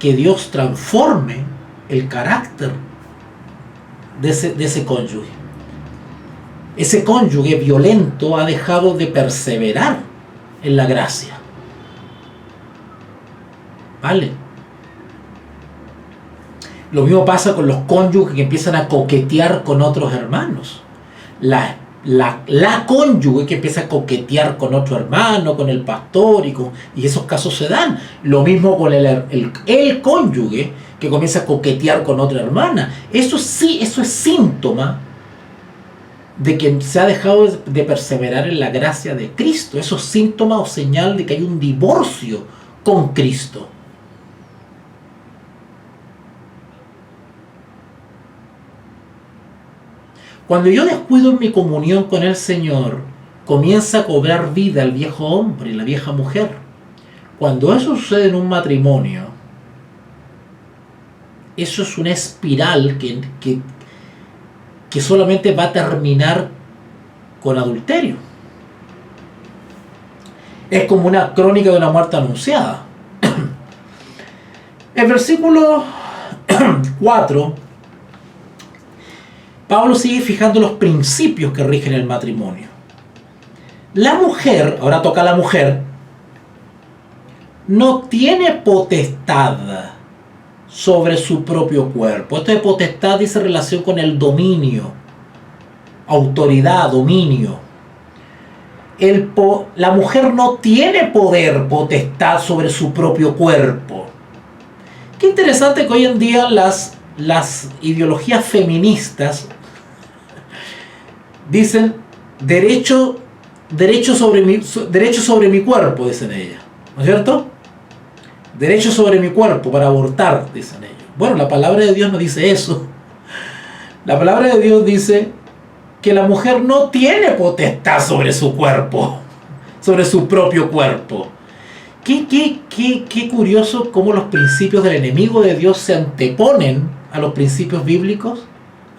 que Dios transforme el carácter de ese cónyuge. Ese cónyuge violento ha dejado de perseverar en la gracia. ¿Vale? Lo mismo pasa con los cónyuges que empiezan a coquetear con otros hermanos. La cónyuge que empieza a coquetear con otro hermano, con el pastor, y esos casos se dan. Lo mismo con el cónyuge que comienza a coquetear con otra hermana. Eso es síntoma de que se ha dejado de perseverar en la gracia de Cristo. Eso es síntoma o señal de que hay un divorcio con Cristo. Cuando yo descuido en mi comunión con el Señor, comienza a cobrar vida el viejo hombre y la vieja mujer. Cuando eso sucede en un matrimonio, eso es una espiral que solamente va a terminar con adulterio. Es como una crónica de una muerte anunciada. El versículo 4, Pablo sigue fijando los principios que rigen el matrimonio. La mujer, ahora toca a la mujer, no tiene potestad sobre su propio cuerpo. Esto de potestad dice relación con el dominio, autoridad, dominio. La mujer no tiene poder, potestad sobre su propio cuerpo. Qué interesante que hoy en día las ideologías feministas dicen derecho sobre mi cuerpo, dicen ellas, ¿no es cierto? Derecho sobre mi cuerpo para abortar, dicen ellos. Bueno, la palabra de Dios no dice eso. La palabra de Dios dice que la mujer no tiene potestad sobre su cuerpo, sobre su propio cuerpo. Qué curioso cómo los principios del enemigo de Dios se anteponen a los principios bíblicos.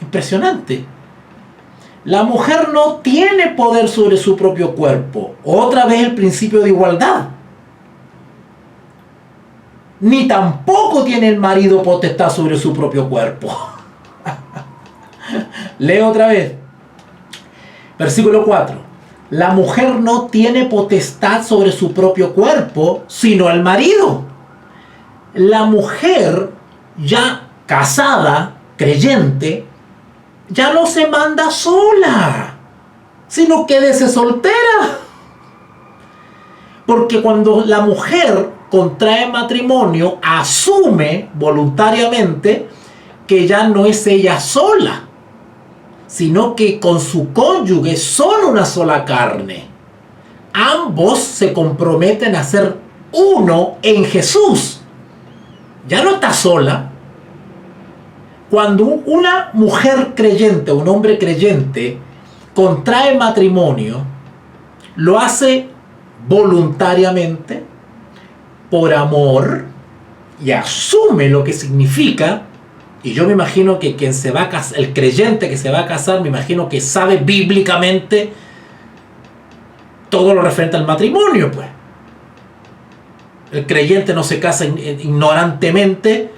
Impresionante. La mujer no tiene poder sobre su propio cuerpo. Otra vez el principio de igualdad. Ni tampoco tiene el marido potestad sobre su propio cuerpo. Leo otra vez. Versículo 4. La mujer no tiene potestad sobre su propio cuerpo, sino el marido. La mujer ya casada, creyente, ya no se manda sola, sino quédese soltera. Porque cuando la mujer contrae matrimonio, asume voluntariamente que ya no es ella sola, sino que con su cónyuge son una sola carne. Ambos se comprometen a ser uno en Jesús. Ya no está sola. Cuando una mujer creyente o un hombre creyente contrae matrimonio, lo hace voluntariamente, por amor, y asume lo que significa. Y yo me imagino que quien se va a casar, el creyente que se va a casar, me imagino que sabe bíblicamente todo lo referente al matrimonio, pues. El creyente no se casa ignorantemente,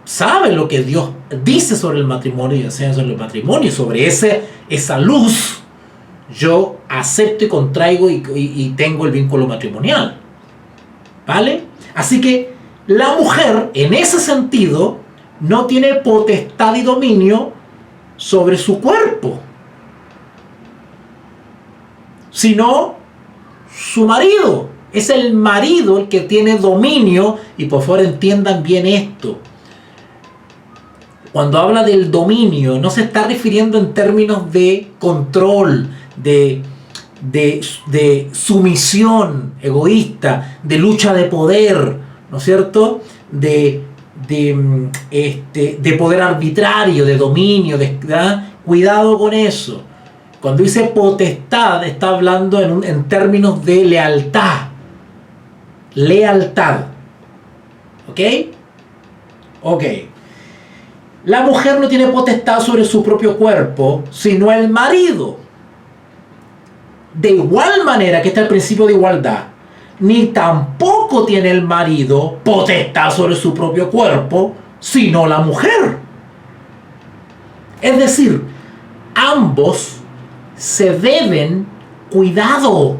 sabe lo que Dios dice sobre el matrimonio y enseña sobre el matrimonio, y sobre esa luz yo acepto y contraigo y tengo el vínculo matrimonial, ¿vale? Así que la mujer, en ese sentido, no tiene potestad y dominio sobre su cuerpo, sino su marido. Es el marido el que tiene dominio, y por favor entiendan bien esto. Cuando habla del dominio, no se está refiriendo en términos de control, de sumisión egoísta, de lucha de poder, ¿no es cierto? De poder arbitrario, de dominio, ¿verdad? Cuidado con eso. Cuando dice potestad, está hablando en términos de lealtad. Lealtad. ¿Ok? Ok. La mujer no tiene potestad sobre su propio cuerpo, sino el marido. De igual manera que está el principio de igualdad, ni tampoco tiene el marido potestad sobre su propio cuerpo, sino la mujer. Es decir, ambos se deben cuidado.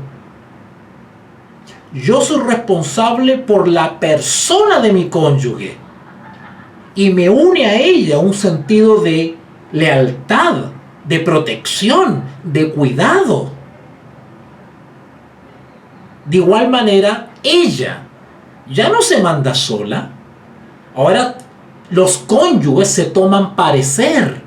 Yo soy responsable por la persona de mi cónyuge y me une a ella un sentido de lealtad, de protección, de cuidado. De igual manera, ella ya no se manda sola. Ahora los cónyuges se toman parecer.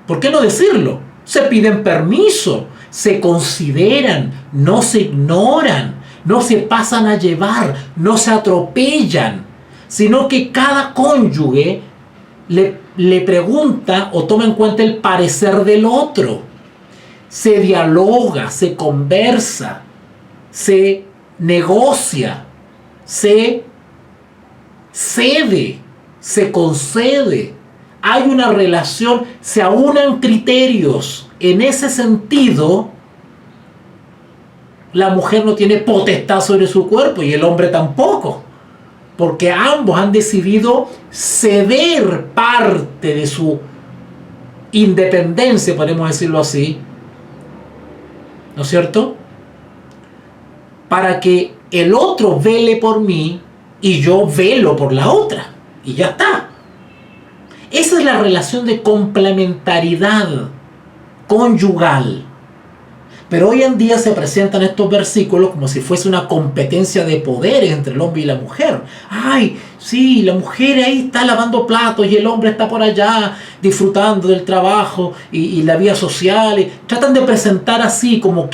¿Por qué no decirlo? Se piden permiso, se consideran, no se ignoran, no se pasan a llevar, no se atropellan, sino que cada cónyuge le pregunta o toma en cuenta el parecer del otro. Se dialoga, se conversa, se negocia, se cede, se concede. Hay una relación, se aunan criterios. En ese sentido, la mujer no tiene potestad sobre su cuerpo y el hombre tampoco, porque ambos han decidido ceder parte de su independencia, podemos decirlo así, ¿no es cierto?, para que el otro vele por mí y yo velo por la otra, y ya está. Esa es la relación de complementariedad conyugal. Pero hoy en día se presentan estos versículos como si fuese una competencia de poderes entre el hombre y la mujer. Ay, sí, la mujer ahí está lavando platos y el hombre está por allá disfrutando del trabajo y la vida social. Y tratan de presentar así como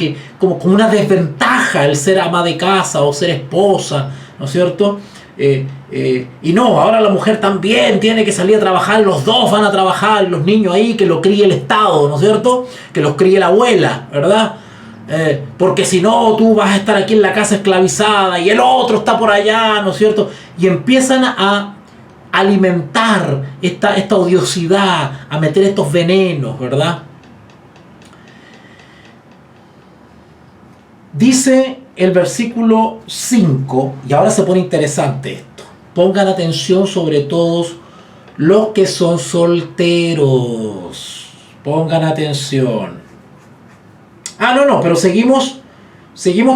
una desventaja el ser ama de casa o ser esposa, ¿no es cierto? Y no, ahora la mujer también tiene que salir a trabajar, los dos van a trabajar, los niños ahí que lo críe el Estado, ¿no es cierto? Que los críe la abuela, ¿verdad? Porque si no, tú vas a estar aquí en la casa esclavizada y el otro está por allá, ¿no es cierto? Y empiezan a alimentar esta odiosidad, a meter estos venenos, ¿verdad? Dice el versículo 5, y ahora se pone interesante esto. Pongan atención, sobre todos los que son solteros. Pongan atención. Pero seguimos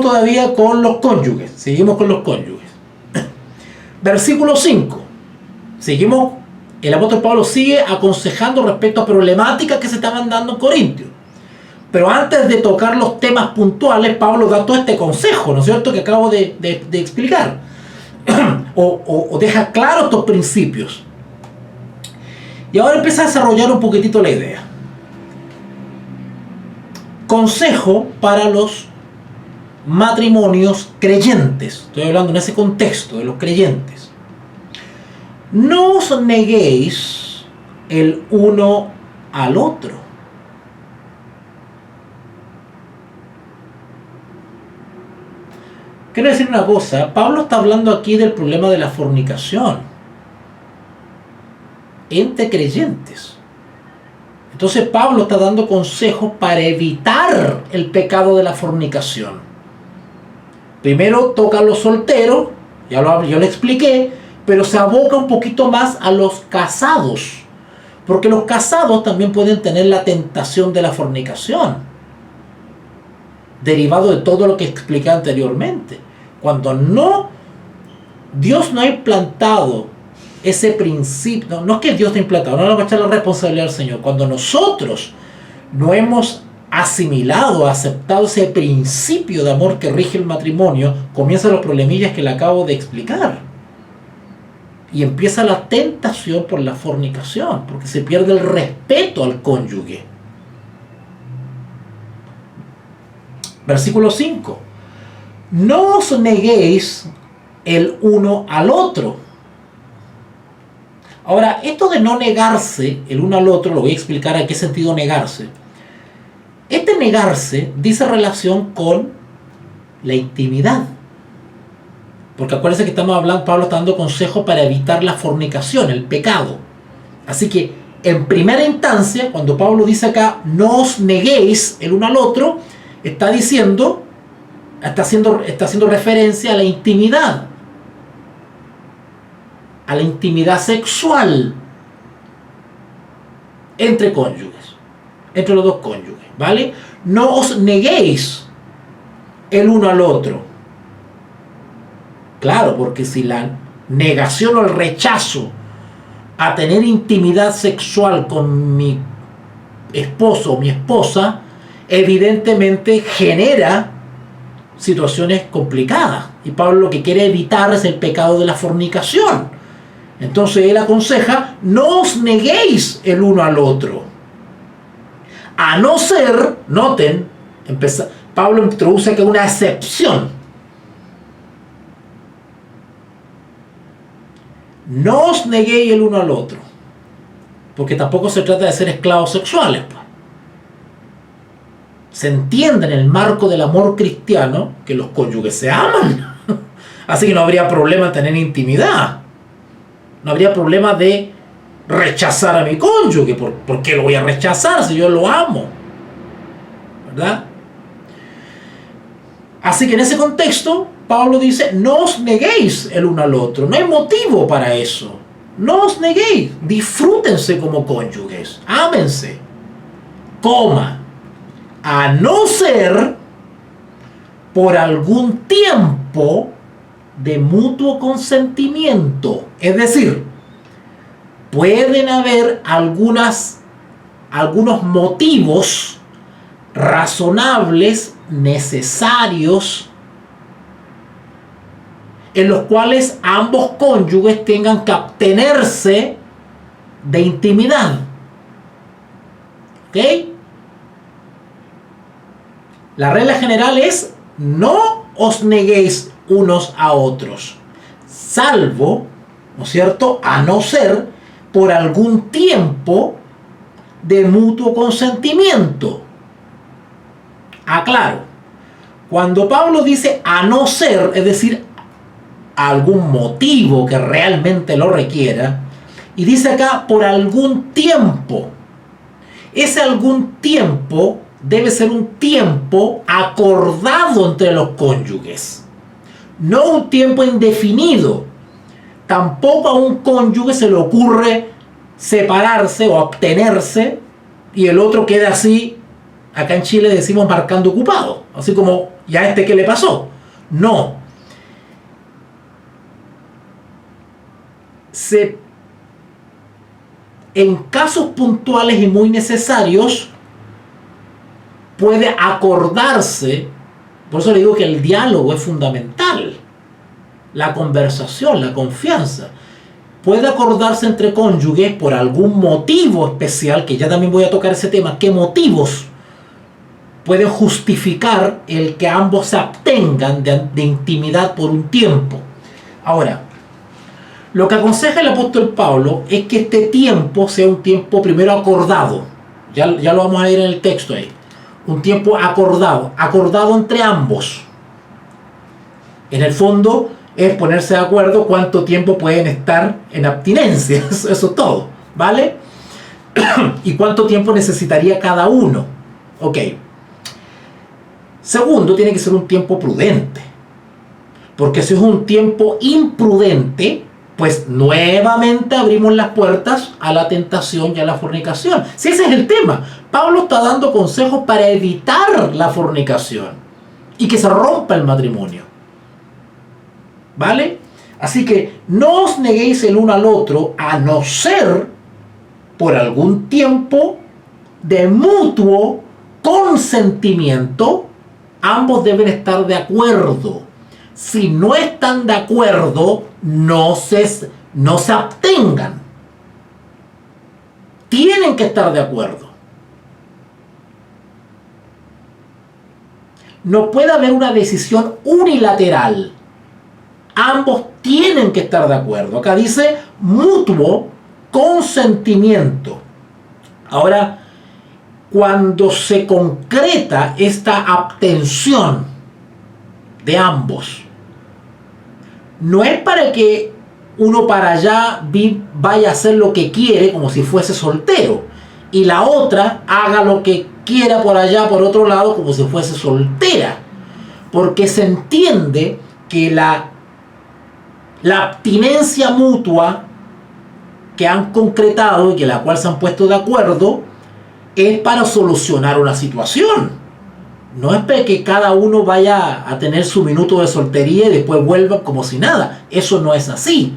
todavía con los cónyuges. Seguimos con los cónyuges. Versículo 5. El apóstol Pablo sigue aconsejando respecto a problemáticas que se estaban dando en Corintios. Pero antes de tocar los temas puntuales, Pablo da todo este consejo, ¿no es cierto?, que acabo de explicar. o deja claro estos principios. Y ahora empieza a desarrollar un poquitito la idea. Consejo para los matrimonios creyentes. Estoy hablando en ese contexto de los creyentes. No os neguéis el uno al otro. Quiero decir una cosa. Pablo está hablando aquí del problema de la fornicación entre creyentes. Entonces Pablo está dando consejos para evitar el pecado de la fornicación. Primero toca a los solteros, yo lo expliqué, pero se aboca un poquito más a los casados, porque los casados también pueden tener la tentación de la fornicación, derivado de todo lo que expliqué anteriormente. Cuando Dios no ha implantado ese principio, no es que Dios te ha implantado, no le va a echar la responsabilidad al Señor. Cuando nosotros no hemos asimilado, aceptado ese principio de amor que rige el matrimonio, comienzan los problemillas que le acabo de explicar. Y empieza la tentación por la fornicación, porque se pierde el respeto al cónyuge. Versículo 5. No os neguéis el uno al otro. Ahora, esto de no negarse el uno al otro, lo voy a explicar a qué sentido negarse. Este negarse dice relación con la intimidad. Porque acuérdense que estamos hablando, Pablo está dando consejos para evitar la fornicación, el pecado. Así que, en primera instancia, cuando Pablo dice acá, no os neguéis el uno al otro, está haciendo referencia a la intimidad. A la intimidad sexual entre cónyuges, entre los dos cónyuges, ¿vale? No os neguéis el uno al otro. Claro, porque si la negación o el rechazo a tener intimidad sexual con mi esposo o mi esposa, evidentemente genera situaciones complicadas. Y Pablo lo que quiere evitar es el pecado de la fornicación. Entonces él aconseja, no os neguéis el uno al otro. A no ser, noten, Pablo introduce aquí una excepción. No os neguéis el uno al otro. Porque tampoco se trata de ser esclavos sexuales. Se entiende en el marco del amor cristiano que los cónyuges se aman. Así que no habría problema en tener intimidad. No habría problema de rechazar a mi cónyuge. ¿Por qué lo voy a rechazar si yo lo amo? ¿Verdad? Así que en ese contexto, Pablo dice, no os neguéis el uno al otro. No hay motivo para eso. No os neguéis. Disfrútense como cónyuges. Ámense. Coma. A no ser por algún tiempo de mutuo consentimiento. Es decir, pueden haber algunos motivos razonables, necesarios, en los cuales ambos cónyuges tengan que abstenerse de intimidad. ¿Ok? La regla general es no os neguéis unos a otros, salvo, ¿no es cierto?, a no ser por algún tiempo de mutuo consentimiento. Aclaro, cuando Pablo dice a no ser, es decir, algún motivo que realmente lo requiera, y dice acá por algún tiempo, ese algún tiempo debe ser un tiempo acordado entre los cónyuges, no un tiempo indefinido. Tampoco a un cónyuge se le ocurre separarse o abstenerse y el otro queda así, acá en Chile decimos marcando ocupado, así como, ¿ya qué le pasó? No. En casos puntuales y muy necesarios, puede acordarse. Por eso le digo que el diálogo es fundamental. la conversación, la confianza. Puede acordarse entre cónyuges por algún motivo especial, que ya también voy a tocar ese tema. ¿Qué motivos pueden justificar el que ambos se abstengan de intimidad por un tiempo? Ahora, lo que aconseja el apóstol Pablo es que este tiempo sea un tiempo primero acordado. Ya lo vamos a ver en el texto ahí. Un tiempo acordado entre ambos. En el fondo es ponerse de acuerdo cuánto tiempo pueden estar en abstinencia. Eso es todo, ¿vale? Y cuánto tiempo necesitaría cada uno. Ok. Segundo, tiene que ser un tiempo prudente. Porque si es un tiempo imprudente, pues nuevamente abrimos las puertas a la tentación y a la fornicación. Si ese es el tema. Pablo está dando consejos para evitar la fornicación y que se rompa el matrimonio. ¿Vale? Así que no os neguéis el uno al otro, a no ser por algún tiempo de mutuo consentimiento. Ambos deben estar de acuerdo. Si no están de acuerdo, no se abstengan. Tienen que estar de acuerdo. No puede haber una decisión unilateral. Ambos tienen que estar de acuerdo. Acá dice mutuo consentimiento. Ahora, cuando se concreta esta abstención de ambos, no es para que uno para allá vaya a hacer lo que quiere como si fuese soltero y la otra haga lo que quiera por allá por otro lado como si fuese soltera, porque se entiende que la abstinencia mutua que han concretado y que la cual se han puesto de acuerdo es para solucionar una situación. No es para que cada uno vaya a tener su minuto de soltería y después vuelva como si nada. Eso no es así.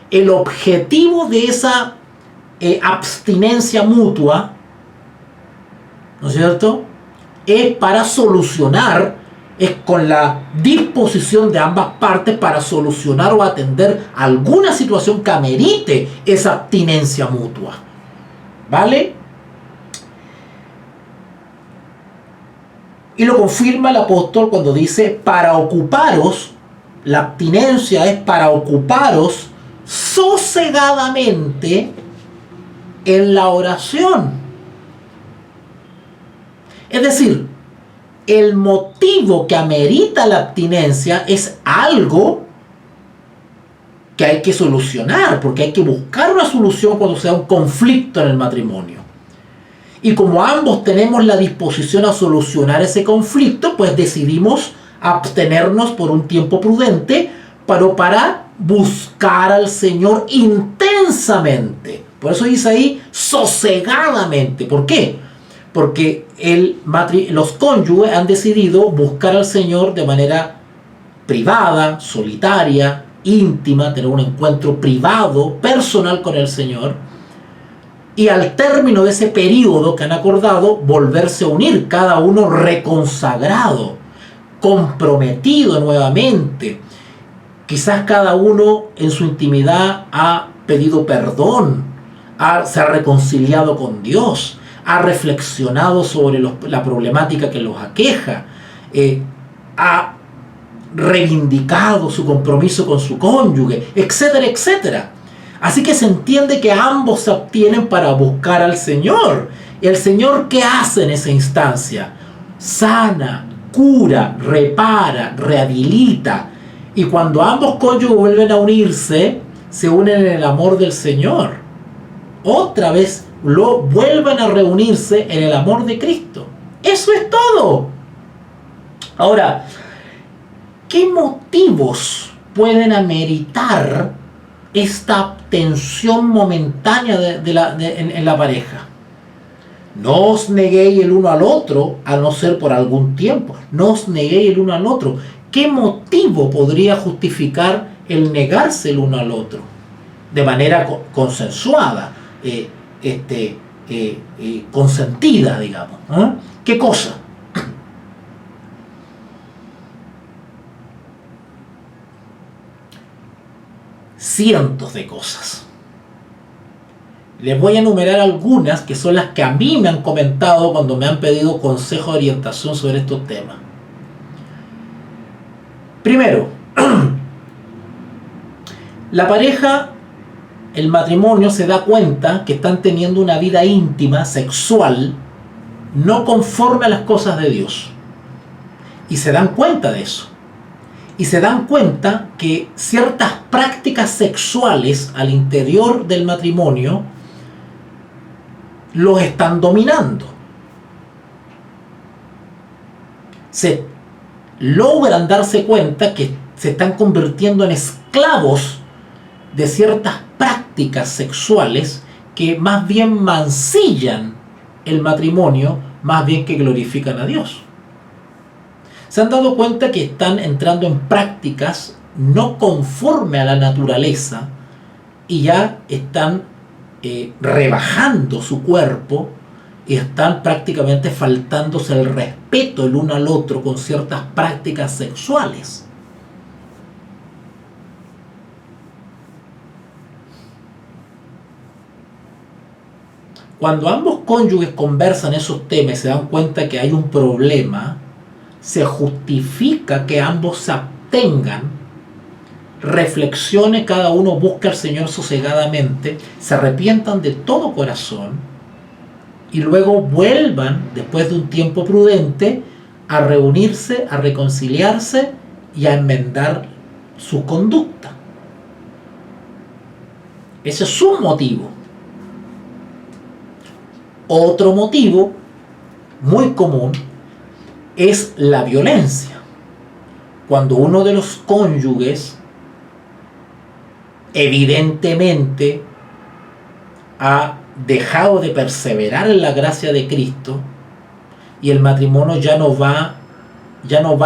El objetivo de esa abstinencia mutua, ¿no es cierto?, es para solucionar, es con la disposición de ambas partes para solucionar o atender alguna situación que amerite esa abstinencia mutua. ¿Vale? Y lo confirma el apóstol cuando dice, para ocuparos, la abstinencia es para ocuparos sosegadamente en la oración. Es decir, el motivo que amerita la abstinencia es algo que hay que solucionar, porque hay que buscar una solución cuando sea un conflicto en el matrimonio. Y como ambos tenemos la disposición a solucionar ese conflicto, pues decidimos abstenernos por un tiempo prudente, pero para buscar al Señor intensamente. Por eso dice ahí sosegadamente. ¿Por qué? Porque los cónyuges han decidido buscar al Señor de manera privada, solitaria, íntima, tener un encuentro privado, personal con el Señor. Y al término de ese periodo que han acordado, volverse a unir, cada uno reconsagrado, comprometido nuevamente. Quizás cada uno en su intimidad ha pedido perdón, se ha reconciliado con Dios, ha reflexionado sobre la problemática que los aqueja, ha reivindicado su compromiso con su cónyuge, etcétera, etcétera. Así que se entiende que ambos se abstienen para buscar al Señor. ¿Y el Señor qué hace en esa instancia? Sana, cura, repara, rehabilita. Y cuando ambos cónyuges vuelven a unirse, se unen en el amor del Señor. Otra vez vuelven a reunirse en el amor de Cristo. Eso es todo. Ahora, ¿qué motivos pueden ameritar esta abstención momentánea en la pareja? No os neguéis el uno al otro, a no ser por algún tiempo. No os neguéis el uno al otro. ¿Qué motivo podría justificar el negarse el uno al otro? De manera consensuada, consentida, digamos. ¿Qué cosa? cientos de cosas. Les voy a enumerar algunas que son las que a mí me han comentado cuando me han pedido consejo de orientación sobre estos temas. Primero, la pareja, el matrimonio se da cuenta que están teniendo una vida íntima, sexual, no conforme a las cosas de Dios. Y se dan cuenta de eso. Y se dan cuenta que ciertas prácticas sexuales al interior del matrimonio los están dominando. Se logran darse cuenta que se están convirtiendo en esclavos de ciertas prácticas sexuales que más bien mancillan el matrimonio, más bien que glorifican a Dios. Se han dado cuenta que están entrando en prácticas no conforme a la naturaleza y ya están rebajando su cuerpo y están prácticamente faltándose el respeto el uno al otro con ciertas prácticas sexuales. Cuando ambos cónyuges conversan esos temas y se dan cuenta que hay un problema, se justifica que ambos se abstengan, reflexione, cada uno busque al Señor sosegadamente, se arrepientan de todo corazón y luego vuelvan, después de un tiempo prudente, a reunirse, a reconciliarse y a enmendar su conducta. Ese es su motivo. Otro motivo muy común es la violencia. Cuando uno de los cónyuges evidentemente ha dejado de perseverar en la gracia de Cristo y el matrimonio ya no va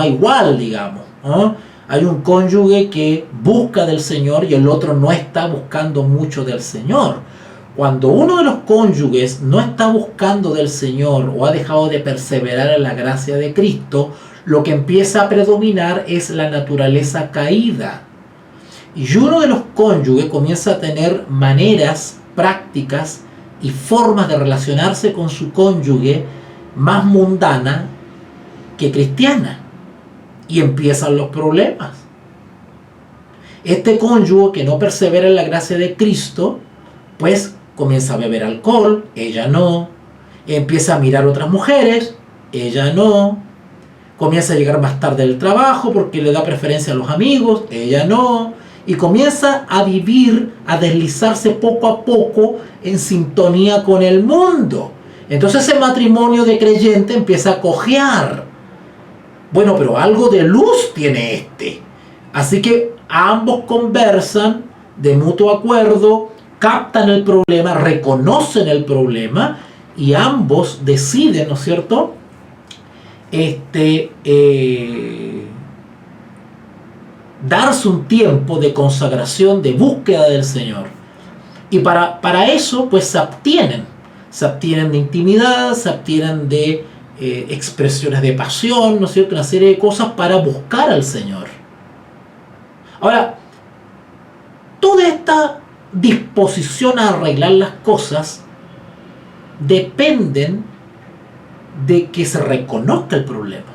igual, digamos, ¿no? Hay un cónyuge que busca del Señor y el otro no está buscando mucho del Señor. Cuando uno de los cónyuges no está buscando del Señor o ha dejado de perseverar en la gracia de Cristo, lo que empieza a predominar es la naturaleza caída. Y uno de los cónyuges comienza a tener maneras, prácticas y formas de relacionarse con su cónyuge más mundana que cristiana. Y empiezan los problemas. Este cónyuge que no persevera en la gracia de Cristo, pues comienza a beber alcohol, ella no. Empieza a mirar otras mujeres, ella no. Comienza a llegar más tarde del trabajo porque le da preferencia a los amigos, ella no. Y comienza a vivir, a deslizarse poco a poco en sintonía con el mundo. Entonces ese matrimonio de creyente empieza a cojear. Bueno, pero algo de luz tiene este. Así que ambos conversan de mutuo acuerdo, captan el problema, reconocen el problema y ambos deciden, ¿no es cierto?, darse un tiempo de consagración, de búsqueda del Señor. Y para eso, pues se abstienen de intimidad, se abstienen de expresiones de pasión, ¿no es cierto?, una serie de cosas para buscar al Señor. Ahora, toda esta disposición a arreglar las cosas dependen de que se reconozca el problema.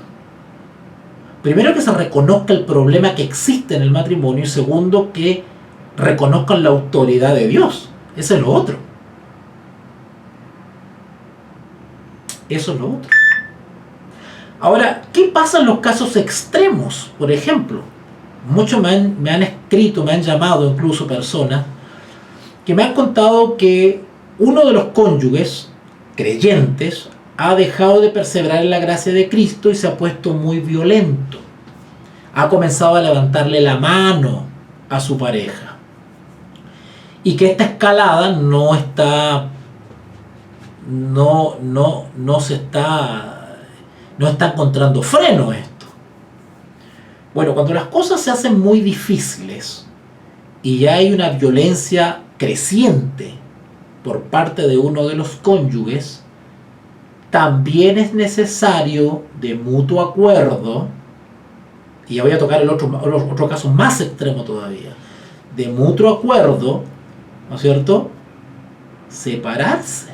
Primero, que se reconozca el problema que existe en el matrimonio, y segundo, que reconozcan la autoridad de Dios. Eso es lo otro. Eso es lo otro. Ahora, ¿qué pasa en los casos extremos? Por ejemplo, muchos me han escrito, me han llamado incluso personas que me han contado que uno de los cónyuges creyentes ha dejado de perseverar en la gracia de Cristo y se ha puesto muy violento. Ha comenzado a levantarle la mano a su pareja. Y que esta escalada no está encontrando freno esto. Bueno, cuando las cosas se hacen muy difíciles y ya hay una violencia creciente por parte de uno de los cónyuges, también es necesario, de mutuo acuerdo, y ya voy a tocar el otro caso más extremo todavía, de mutuo acuerdo, ¿no es cierto?, separarse.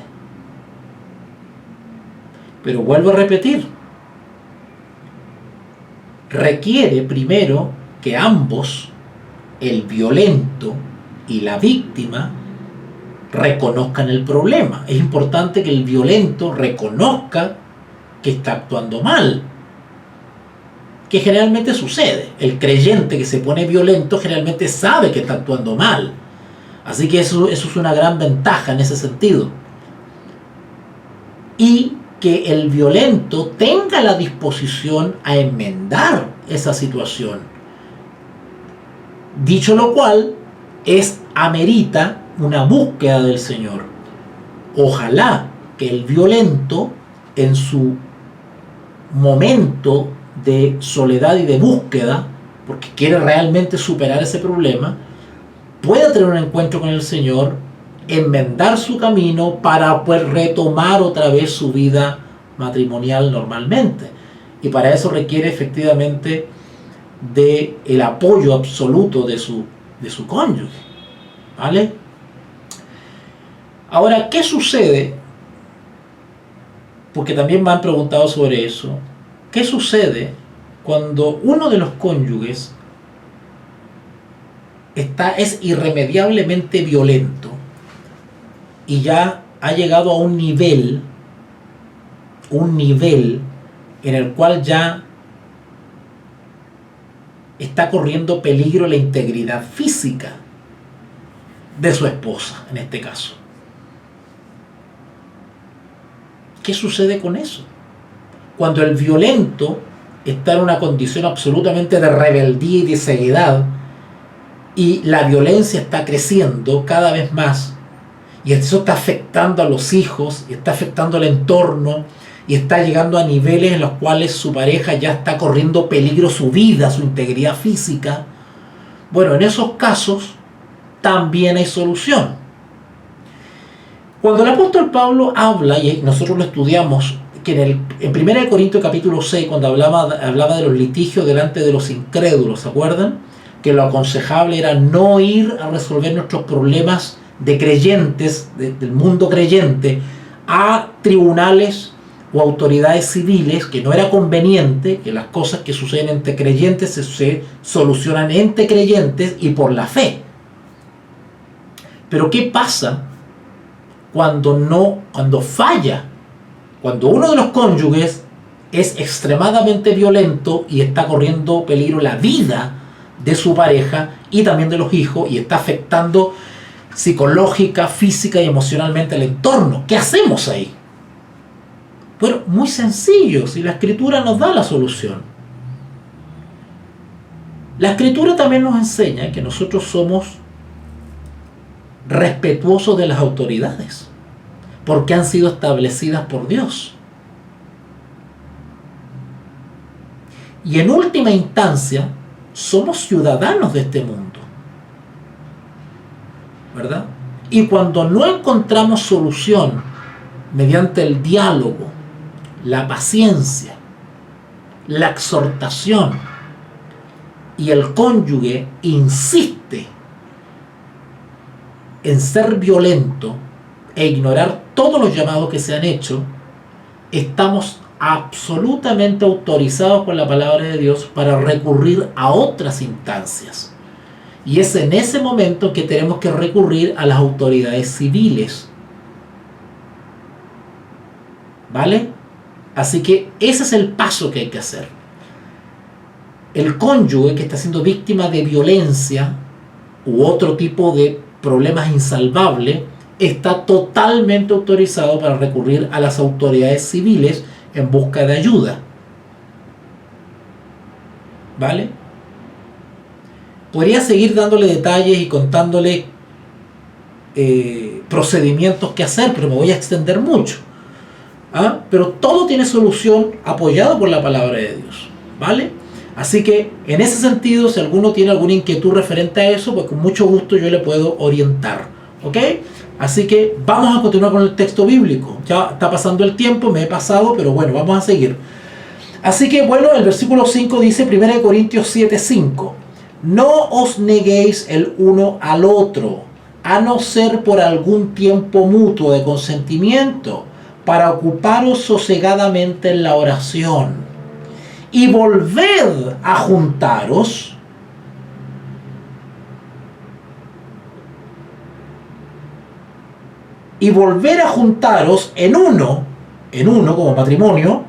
Pero vuelvo a repetir, requiere primero que ambos, el violento y la víctima, reconozcan el problema. Es importante que el violento reconozca que está actuando mal, que generalmente sucede. El creyente que se pone violento generalmente sabe que está actuando mal. Así que eso es una gran ventaja en ese sentido. Y que el violento tenga la disposición a enmendar esa situación. Dicho lo cual, amerita una búsqueda del Señor. Ojalá que el violento, en su momento de soledad y de búsqueda, porque quiere realmente superar ese problema, pueda tener un encuentro con el Señor, enmendar su camino para poder retomar otra vez su vida matrimonial normalmente. Y para eso requiere efectivamente del apoyo absoluto de su cónyuge. ¿Vale? Ahora, ¿qué sucede? Porque también me han preguntado sobre eso. ¿Qué sucede cuando uno de los cónyuges es irremediablemente violento y ya ha llegado a un nivel en el cual ya está corriendo peligro la integridad física de su esposa, en este caso? ¿Qué sucede con eso? Cuando el violento está en una condición absolutamente de rebeldía y de ceguedad, y la violencia está creciendo cada vez más, y eso está afectando a los hijos, y está afectando al entorno, y está llegando a niveles en los cuales su pareja ya está corriendo peligro su vida, su integridad física. Bueno, en esos casos también hay solución. Cuando el apóstol Pablo habla, y nosotros lo estudiamos, que en 1 Corintios capítulo 6, cuando hablaba de los litigios delante de los incrédulos, ¿se acuerdan? Que lo aconsejable era no ir a resolver nuestros problemas de creyentes, del mundo creyente, a tribunales o autoridades civiles, que no era conveniente, que las cosas que suceden entre creyentes se solucionan entre creyentes y por la fe. Pero ¿qué pasa cuando falla? Cuando uno de los cónyuges es extremadamente violento y está corriendo peligro la vida de su pareja y también de los hijos, y está afectando psicológica, física y emocionalmente al entorno. ¿Qué hacemos ahí? Bueno, muy sencillo, si la Escritura nos da la solución. La Escritura también nos enseña que nosotros somos respetuosos de las autoridades, porque han sido establecidas por Dios. Y en última instancia, somos ciudadanos de este mundo, ¿verdad? Y cuando no encontramos solución mediante el diálogo, la paciencia, la exhortación, y el cónyuge insiste en ser violento e ignorar todos los llamados que se han hecho, estamos absolutamente autorizados por la palabra de Dios para recurrir a otras instancias. Y es en ese momento que tenemos que recurrir a las autoridades civiles. ¿Vale? Así que ese es el paso que hay que hacer. El cónyuge que está siendo víctima de violencia u otro tipo de problemas insalvables está totalmente autorizado para recurrir a las autoridades civiles en busca de ayuda. ¿Vale? Podría seguir dándole detalles y contándole procedimientos que hacer, pero me voy a extender mucho. Pero todo tiene solución apoyado por la palabra de Dios. ¿Vale? Así que en ese sentido, si alguno tiene alguna inquietud referente a eso, pues con mucho gusto yo le puedo orientar. ¿Ok? Así que vamos a continuar con el texto bíblico. Ya está pasando el tiempo, me he pasado, pero bueno, vamos a seguir. Así que bueno, el versículo 5 dice, 1 Corintios 7:5: No os neguéis el uno al otro, a no ser por algún tiempo mutuo de consentimiento, para ocuparos sosegadamente en la oración. Y volved a juntaros en uno como matrimonio,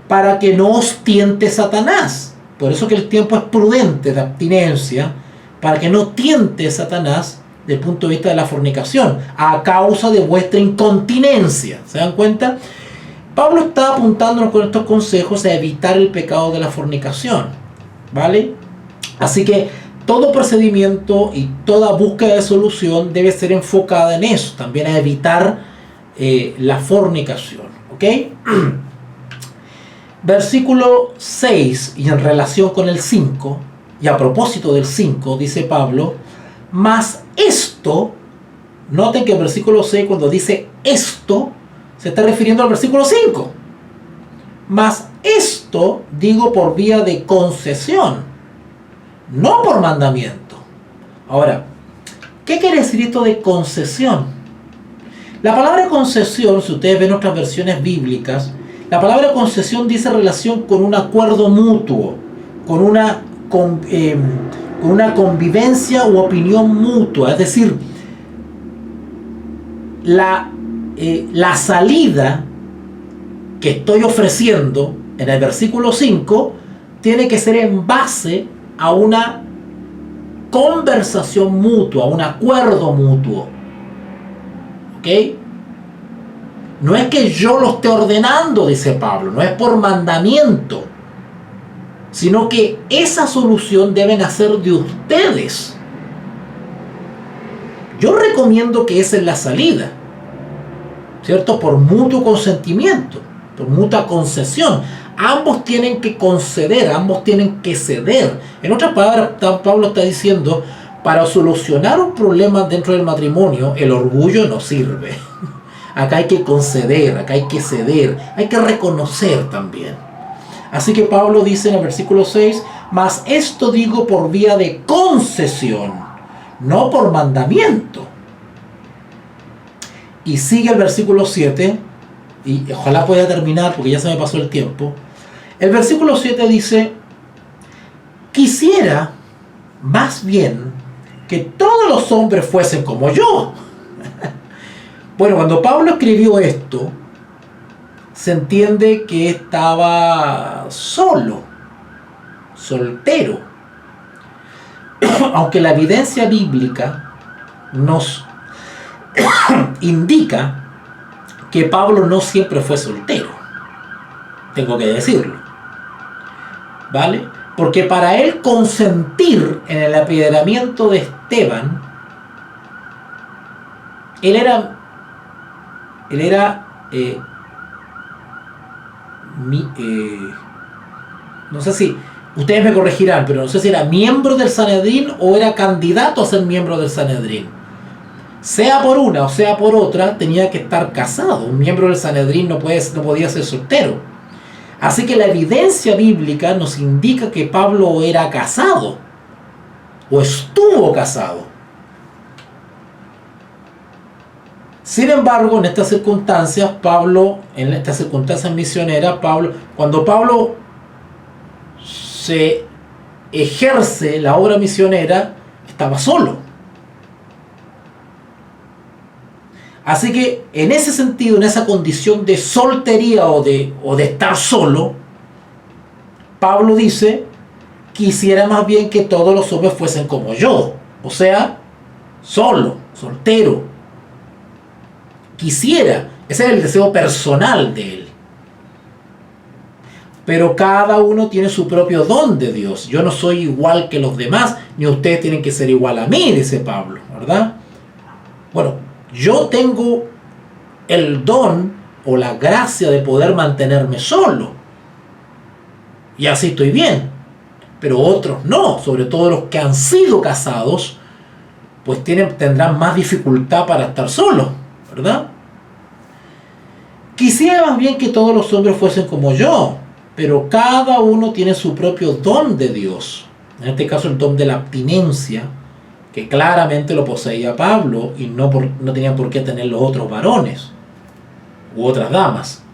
para que no os tiente Satanás. Por eso que el tiempo es prudente de abstinencia, para que no tiente Satanás desde el punto de vista de la fornicación, a causa de vuestra incontinencia. ¿Se dan cuenta? Pablo está apuntándonos con estos consejos a evitar el pecado de la fornicación, ¿vale? Así que todo procedimiento y toda búsqueda de solución debe ser enfocada en eso, también a evitar la fornicación, ¿ok? Versículo 6, y en relación con el 5, y a propósito del 5, dice Pablo, mas esto, noten que el versículo 6 cuando dice esto, se está refiriendo al versículo 5. Mas esto digo por vía de concesión, no por mandamiento. Ahora, ¿qué quiere decir esto de concesión? La palabra concesión, si ustedes ven otras versiones bíblicas, la palabra concesión dice relación con un acuerdo mutuo, con una convivencia u opinión mutua. Es decir, la salida que estoy ofreciendo en el versículo 5 tiene que ser en base a una conversación mutua, un acuerdo mutuo. ¿Ok? No es que yo lo esté ordenando, dice Pablo, no es por mandamiento, sino que esa solución debe nacer de ustedes. Yo recomiendo que esa es la salida, ¿cierto? Por mutuo consentimiento, por mutua concesión. Ambos tienen que conceder, ambos tienen que ceder. En otras palabras, Pablo está diciendo, para solucionar un problema dentro del matrimonio, el orgullo no sirve. Acá hay que conceder, acá hay que ceder, hay que reconocer también. Así que Pablo dice en el versículo 6, mas esto digo por vía de concesión, no por mandamiento. Y sigue el versículo 7, y ojalá pueda terminar porque ya se me pasó el tiempo. El versículo 7 dice, quisiera más bien que todos los hombres fuesen como yo. Bueno, cuando Pablo escribió esto, se entiende que estaba solo, soltero. Aunque la evidencia bíblica nos indica que Pablo no siempre fue soltero, tengo que decirlo, ¿vale? Porque para él consentir en el apedreamiento de Esteban, él era no sé si, ustedes me corregirán, pero no sé si era miembro del Sanedrín o era candidato a ser miembro del Sanedrín. Sea por una o sea por otra, tenía que estar casado. Un miembro del Sanedrín no podía ser soltero. Así que la evidencia bíblica nos indica que Pablo era casado o estuvo casado. Sin embargo, en estas circunstancias, en estas circunstancias misioneras, cuando Pablo se ejerce la obra misionera, estaba solo. Así que en ese sentido, en esa condición de soltería o de estar solo, Pablo dice, quisiera más bien que todos los hombres fuesen como yo, o sea, solo, soltero. Quisiera, ese es el deseo personal de él. Pero cada uno tiene su propio don de Dios. Yo no soy igual que los demás, ni ustedes tienen que ser igual a mí, dice Pablo, ¿verdad? Bueno, yo tengo el don o la gracia de poder mantenerme solo. Y así estoy bien. Pero otros no, sobre todo los que han sido casados, pues tendrán más dificultad para estar solos, ¿verdad? Quisiera más bien que todos los hombres fuesen como yo, pero cada uno tiene su propio don de Dios. En este caso el don de la abstinencia, que claramente lo poseía Pablo y no tenían por qué tener los otros varones u otras damas.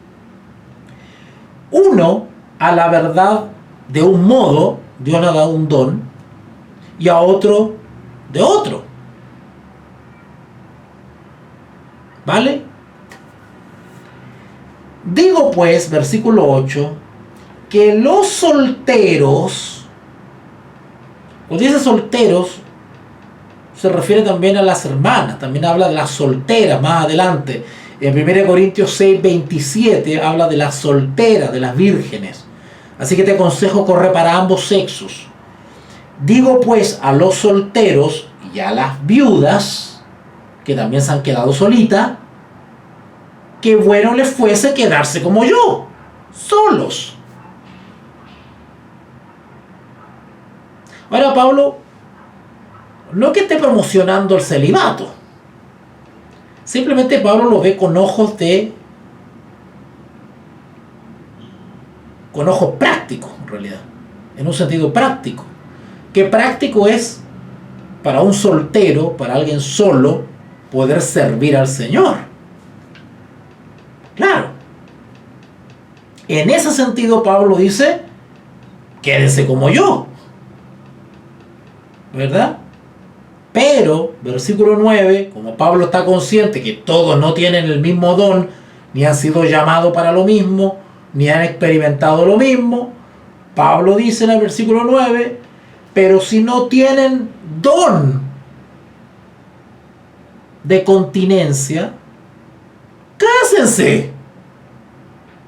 Uno, a la verdad, de un modo, Dios le ha dado un don, y a otro, de otro. ¿Vale? Digo pues, versículo 8, que los solteros, cuando dice solteros, se refiere también a las hermanas, también habla de las solteras más adelante. En 1 Corintios 6, 27 habla de las solteras, de las vírgenes. Así que este consejo corre para ambos sexos. Digo pues a los solteros y a las viudas, que también se han quedado solitas, que bueno les fuese quedarse como yo, solos. Ahora Pablo, no que esté promocionando el celibato, simplemente Pablo lo ve con ojos prácticos, en realidad, en un sentido práctico. ¿Qué práctico es para un soltero, para alguien solo, poder servir al Señor? Claro. En ese sentido Pablo dice, quédense como yo, ¿verdad? Pero, versículo 9, como Pablo está consciente que todos no tienen el mismo don, ni han sido llamados para lo mismo, ni han experimentado lo mismo, Pablo dice en el versículo 9, pero si no tienen don de continencia, cásense,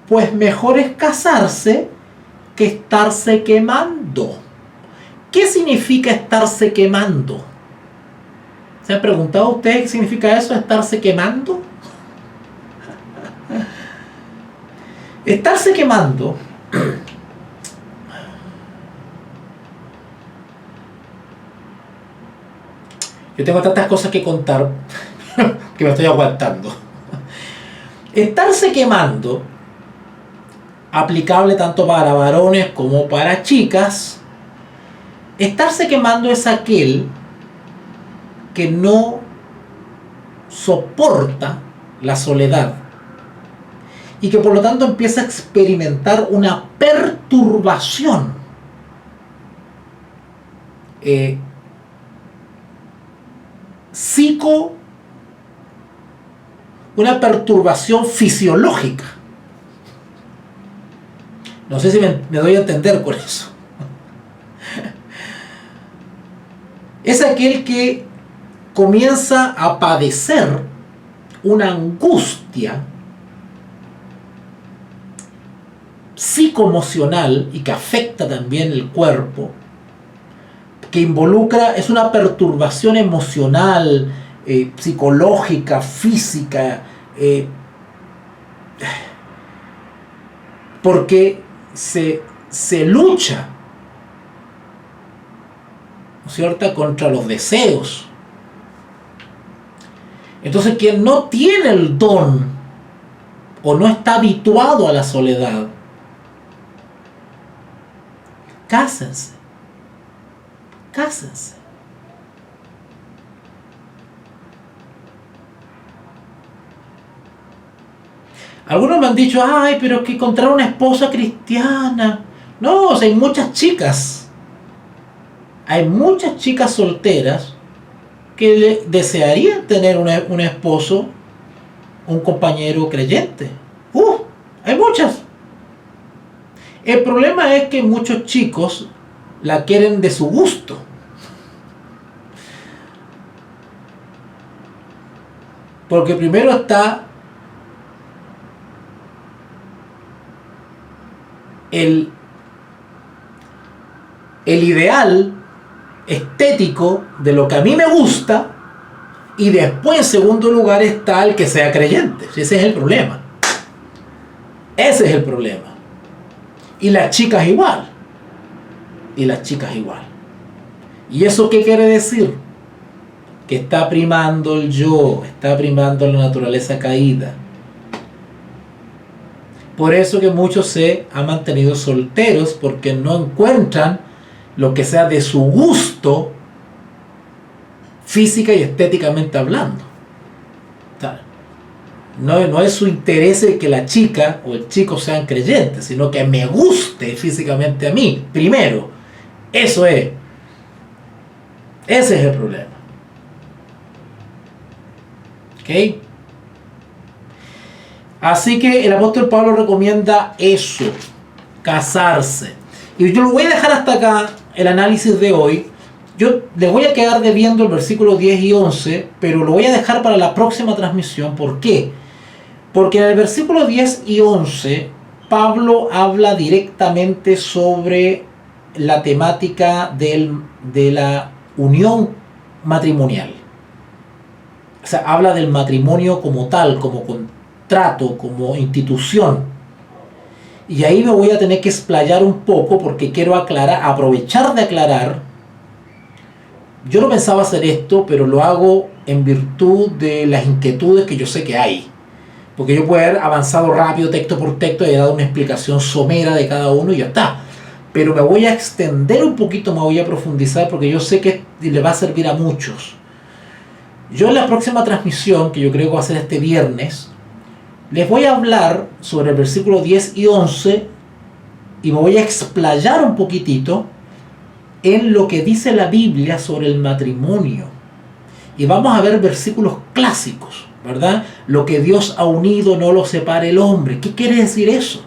pues mejor es casarse que estarse quemando. ¿Qué significa estarse quemando? ¿Se han preguntado ustedes qué significa eso, estarse quemando? Estarse quemando yo tengo tantas cosas que contar que me estoy aguantando. Estarse quemando, aplicable tanto para varones como para chicas, estarse quemando es aquel que no soporta la soledad y que por lo tanto empieza a experimentar una perturbación una perturbación fisiológica. No sé si me doy a entender con eso. Es aquel que comienza a padecer una angustia psicoemocional y que afecta también el cuerpo, que involucra, es una perturbación emocional, psicológica, física, porque se lucha, ¿no es cierto?, contra los deseos. Entonces, quien no tiene el don o no está habituado a la soledad, cásense. Algunos me han dicho, ay, pero es que encontrar una esposa cristiana. No, o sea, hay muchas chicas solteras que desearían tener un esposo, un compañero creyente. Hay muchas. El problema es que muchos chicos la quieren de su gusto. Porque primero está el ideal estético de lo que a mí me gusta, y después en segundo lugar está el que sea creyente. Ese es el problema. Y las chicas igual. ¿Y eso qué quiere decir? Que está primando el yo, está primando la naturaleza caída. Por eso que muchos se han mantenido solteros, porque no encuentran lo que sea de su gusto, física y estéticamente hablando. O sea, no es su interés el que la chica o el chico sean creyentes, sino que me guste físicamente a mí, primero. Eso es. Ese es el problema. ¿Ok? Así que el apóstol Pablo recomienda eso, casarse. Y yo lo voy a dejar hasta acá, el análisis de hoy. Yo les voy a quedar debiendo el versículo 10 y 11, pero lo voy a dejar para la próxima transmisión. ¿Por qué? Porque en el versículo 10 y 11, Pablo habla directamente sobre la temática de la unión matrimonial. O sea, habla del matrimonio como tal, como contrato, como institución. Y ahí me voy a tener que explayar un poco porque quiero aprovechar de aclarar. Yo no pensaba hacer esto, pero lo hago en virtud de las inquietudes que yo sé que hay. Porque yo puedo haber avanzado rápido, texto por texto, y he dado una explicación somera de cada uno y ya está. Pero me voy a extender un poquito, me voy a profundizar, porque yo sé que le va a servir a muchos. Yo en la próxima transmisión, que yo creo que va a ser este viernes, les voy a hablar sobre el versículo 10 y 11 y me voy a explayar un poquitito en lo que dice la Biblia sobre el matrimonio. Y vamos a ver versículos clásicos, ¿verdad? Lo que Dios ha unido no lo separe el hombre. ¿Qué quiere decir eso?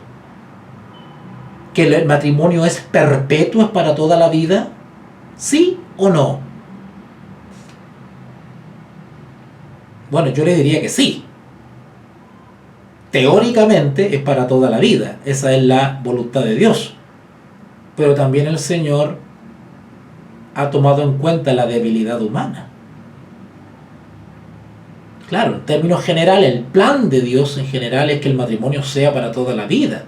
¿Que el matrimonio es perpetuo, es para toda la vida? ¿Sí o no? Bueno, yo le diría que sí. Teóricamente es para toda la vida. Esa es la voluntad de Dios. Pero también el Señor ha tomado en cuenta la debilidad humana. Claro, en términos generales, el plan de Dios en general es que el matrimonio sea para toda la vida.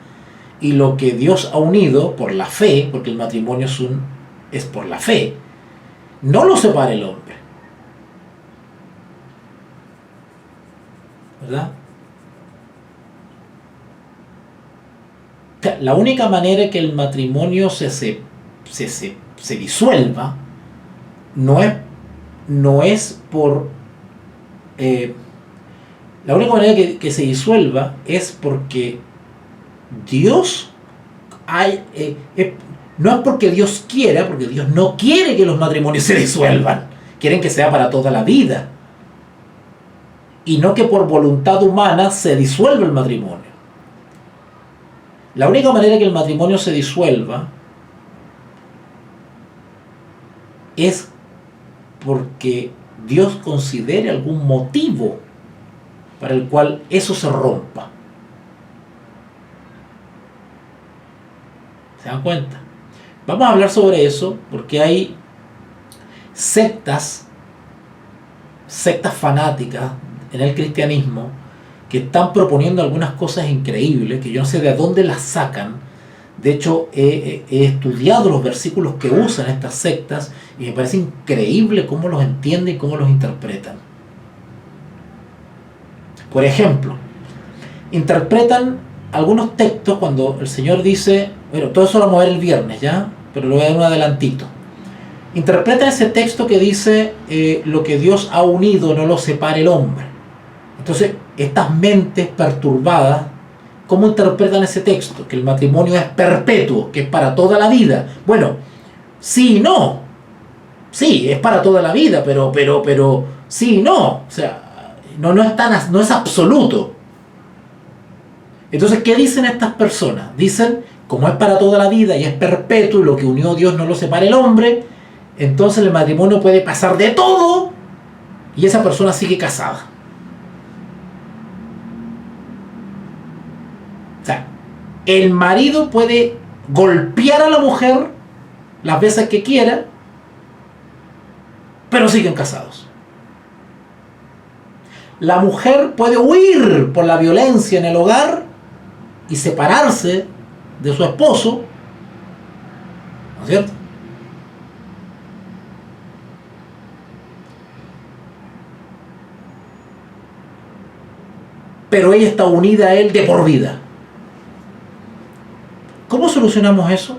Y lo que Dios ha unido por la fe, porque el matrimonio es por la fe, no lo separa el hombre. ¿Verdad? La única manera que el matrimonio se disuelva no es por... la única manera que se disuelva es porque Dios no es porque Dios quiera, porque Dios no quiere que los matrimonios se disuelvan, quieren que sea para toda la vida, y no que por voluntad humana se disuelva el matrimonio. La única manera que el matrimonio se disuelva es porque Dios considere algún motivo para el cual eso se rompa. ¿Se dan cuenta? Vamos a hablar sobre eso porque hay sectas fanáticas en el cristianismo que están proponiendo algunas cosas increíbles que yo no sé de dónde las sacan. De hecho, he estudiado los versículos que usan estas sectas y me parece increíble cómo los entienden y cómo los interpretan. Por ejemplo, interpretan algunos textos cuando el Señor dice, bueno, todo eso lo vamos a ver el viernes, ¿ya? Pero le voy a dar un adelantito. Interpretan ese texto que dice, lo que Dios ha unido no lo separe el hombre. Entonces, estas mentes perturbadas, ¿cómo interpretan ese texto? Que el matrimonio es perpetuo, que es para toda la vida. Bueno, sí y no. Sí, es para toda la vida, pero sí y no. O sea, no es absoluto. Entonces, ¿qué dicen estas personas? Dicen, como es para toda la vida y es perpetuo y lo que unió Dios no lo separa el hombre, entonces el matrimonio puede pasar de todo y esa persona sigue casada. O sea, el marido puede golpear a la mujer las veces que quiera, pero siguen casados. La mujer puede huir por la violencia en el hogar y separarse de su esposo, ¿no es cierto? Pero ella está unida a él de por vida. ¿Cómo solucionamos eso?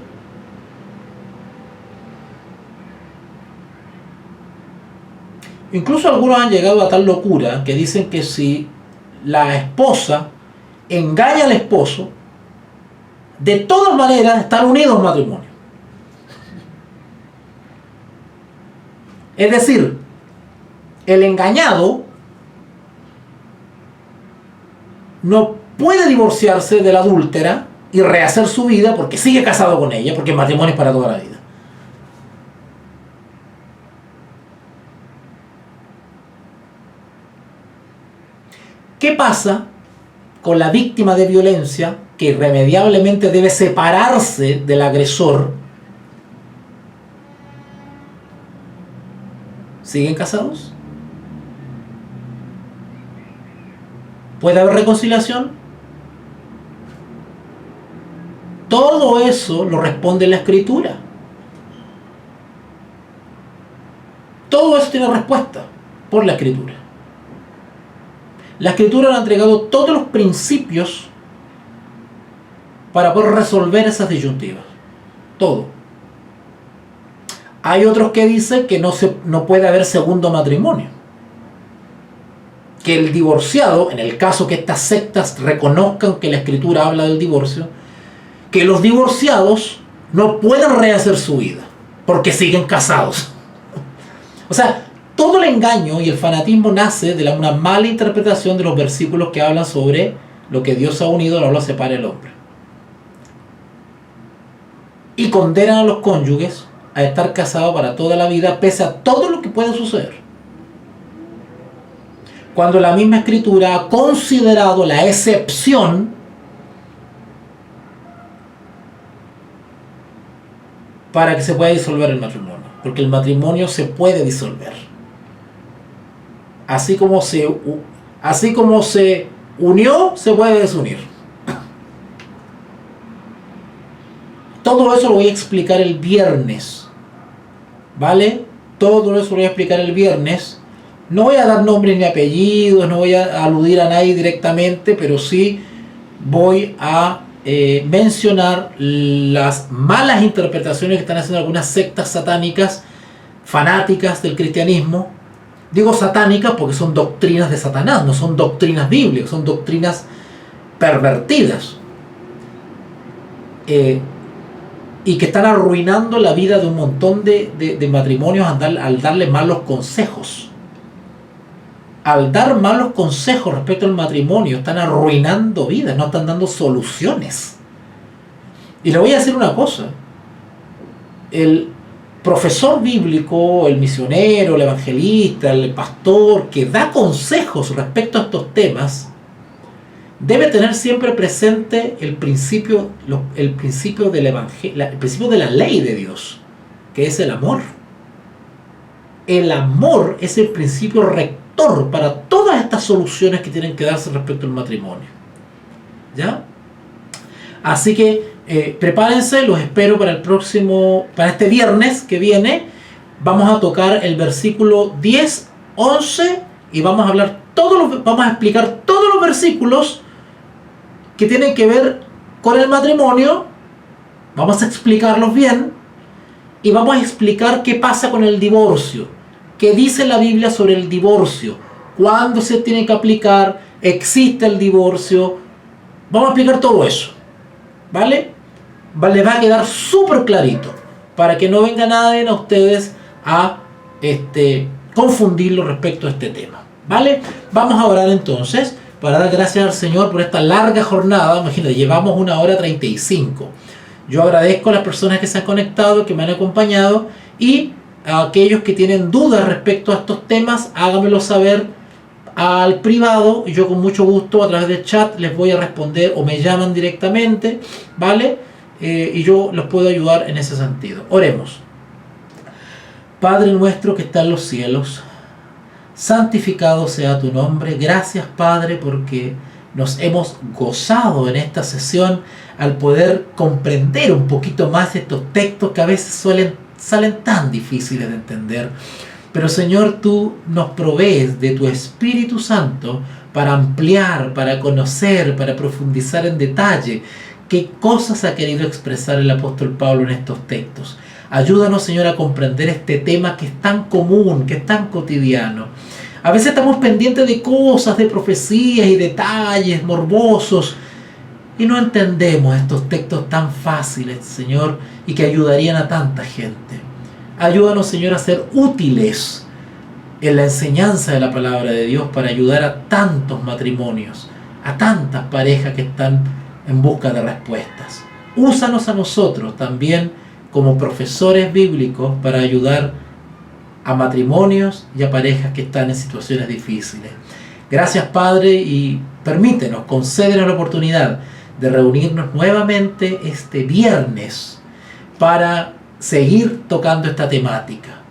Incluso algunos han llegado a tal locura que dicen que si la esposa engaña al esposo, de todas maneras están unidos en matrimonio. Es decir, el engañado no puede divorciarse de la adúltera y rehacer su vida porque sigue casado con ella, porque el matrimonio es para toda la vida. ¿Qué pasa con la víctima de violencia que irremediablemente debe separarse del agresor? ¿Siguen casados? ¿Puede haber reconciliación? Todo eso lo responde la Escritura. Todo eso tiene respuesta por la Escritura. La Escritura nos ha entregado todos los principios para poder resolver esas disyuntivas. Todo. Hay otros que dicen que no puede haber segundo matrimonio. Que el divorciado, en el caso que estas sectas reconozcan que la Escritura habla del divorcio, que los divorciados no pueden rehacer su vida porque siguen casados. O sea, todo el engaño y el fanatismo nace de una mala interpretación de los versículos que hablan sobre lo que Dios ha unido, no lo separe el hombre. Y condenan a los cónyuges a estar casados para toda la vida, pese a todo lo que puede suceder. Cuando la misma Escritura ha considerado la excepción para que se pueda disolver el matrimonio. Porque el matrimonio se puede disolver. Así como se unió, se puede desunir. Todo eso lo voy a explicar el viernes. ¿Vale? Todo eso lo voy a explicar el viernes. No voy a dar nombres ni apellidos, no voy a aludir a nadie directamente, pero sí voy a mencionar las malas interpretaciones que están haciendo algunas sectas satánicas, fanáticas del cristianismo. Digo satánicas porque son doctrinas de Satanás, no son doctrinas bíblicas, son doctrinas pervertidas. Y que están arruinando la vida de un montón de matrimonios al darle malos consejos. Al dar malos consejos respecto al matrimonio, están arruinando vidas, no están dando soluciones. Y le voy a decir una cosa. El profesor bíblico, el misionero, el evangelista, el pastor que da consejos respecto a estos temas, debe tener siempre presente el principio del evangelio, el principio de la ley de Dios, que es el amor. El amor es el principio rector para todas estas soluciones que tienen que darse respecto al matrimonio. ¿Ya? Así que prepárense, los espero para este viernes que viene. Vamos a tocar el versículo 10, 11 y vamos a explicar todos los versículos que tienen que ver con el matrimonio. Vamos a explicarlos bien y vamos a explicar qué pasa con el divorcio. ¿Qué dice la Biblia sobre el divorcio? ¿Cuándo se tiene que aplicar? ¿Existe el divorcio? Vamos a explicar todo eso. ¿Vale? Les va a quedar súper clarito para que no venga nadie a ustedes a confundirlo respecto a este tema. ¿Vale? Vamos a orar entonces para dar gracias al Señor por esta larga jornada. Imagínate, llevamos 1:35. Yo agradezco a las personas que se han conectado, que me han acompañado, y a aquellos que tienen dudas respecto a estos temas, háganmelo saber al privado y yo con mucho gusto a través del chat les voy a responder, o me llaman directamente, ¿vale? Y yo los puedo ayudar en ese sentido. Oremos. Padre nuestro que está en los cielos, santificado sea tu nombre. Gracias, Padre, porque nos hemos gozado en esta sesión al poder comprender un poquito más estos textos que a veces salen tan difíciles de entender. Pero Señor, tú nos provees de tu Espíritu Santo para ampliar, para conocer, para profundizar en detalle qué cosas ha querido expresar el apóstol Pablo en estos textos. Ayúdanos, Señor, a comprender este tema que es tan común, que es tan cotidiano. A veces estamos pendientes de cosas, de profecías y detalles morbosos, y no entendemos estos textos tan fáciles, Señor, y que ayudarían a tanta gente. Ayúdanos, Señor, a ser útiles en la enseñanza de la palabra de Dios para ayudar a tantos matrimonios, a tantas parejas que están en busca de respuestas. Úsanos a nosotros también como profesores bíblicos para ayudar a matrimonios y a parejas que están en situaciones difíciles. Gracias, Padre, y permítenos, concédenos la oportunidad de reunirnos nuevamente este viernes para seguir tocando esta temática.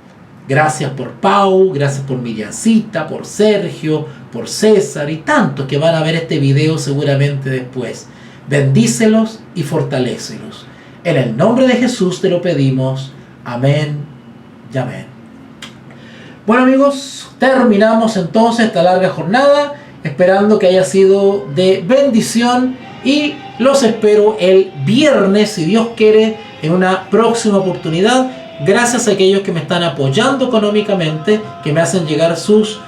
Gracias por Pau, gracias por Miriamcita, por Sergio, por César y tantos que van a ver este video seguramente después. Bendícelos y fortalécelos. En el nombre de Jesús te lo pedimos. Amén y amén. Bueno, amigos, terminamos entonces esta larga jornada, esperando que haya sido de bendición, y los espero el viernes, si Dios quiere, en una próxima oportunidad. Gracias a aquellos que me están apoyando económicamente, que me hacen llegar sus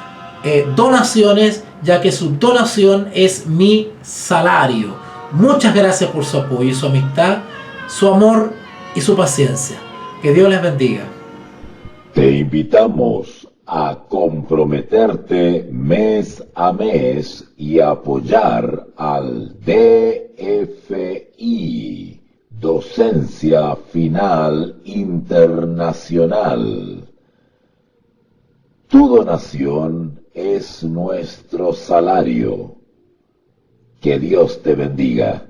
donaciones, ya que su donación es mi salario. Muchas gracias por su apoyo y su amistad, su amor y su paciencia. Que Dios les bendiga. Te invitamos a comprometerte mes a mes y apoyar al DFI, Docencia Final Internacional. Tu donación es nuestro salario. Que Dios te bendiga.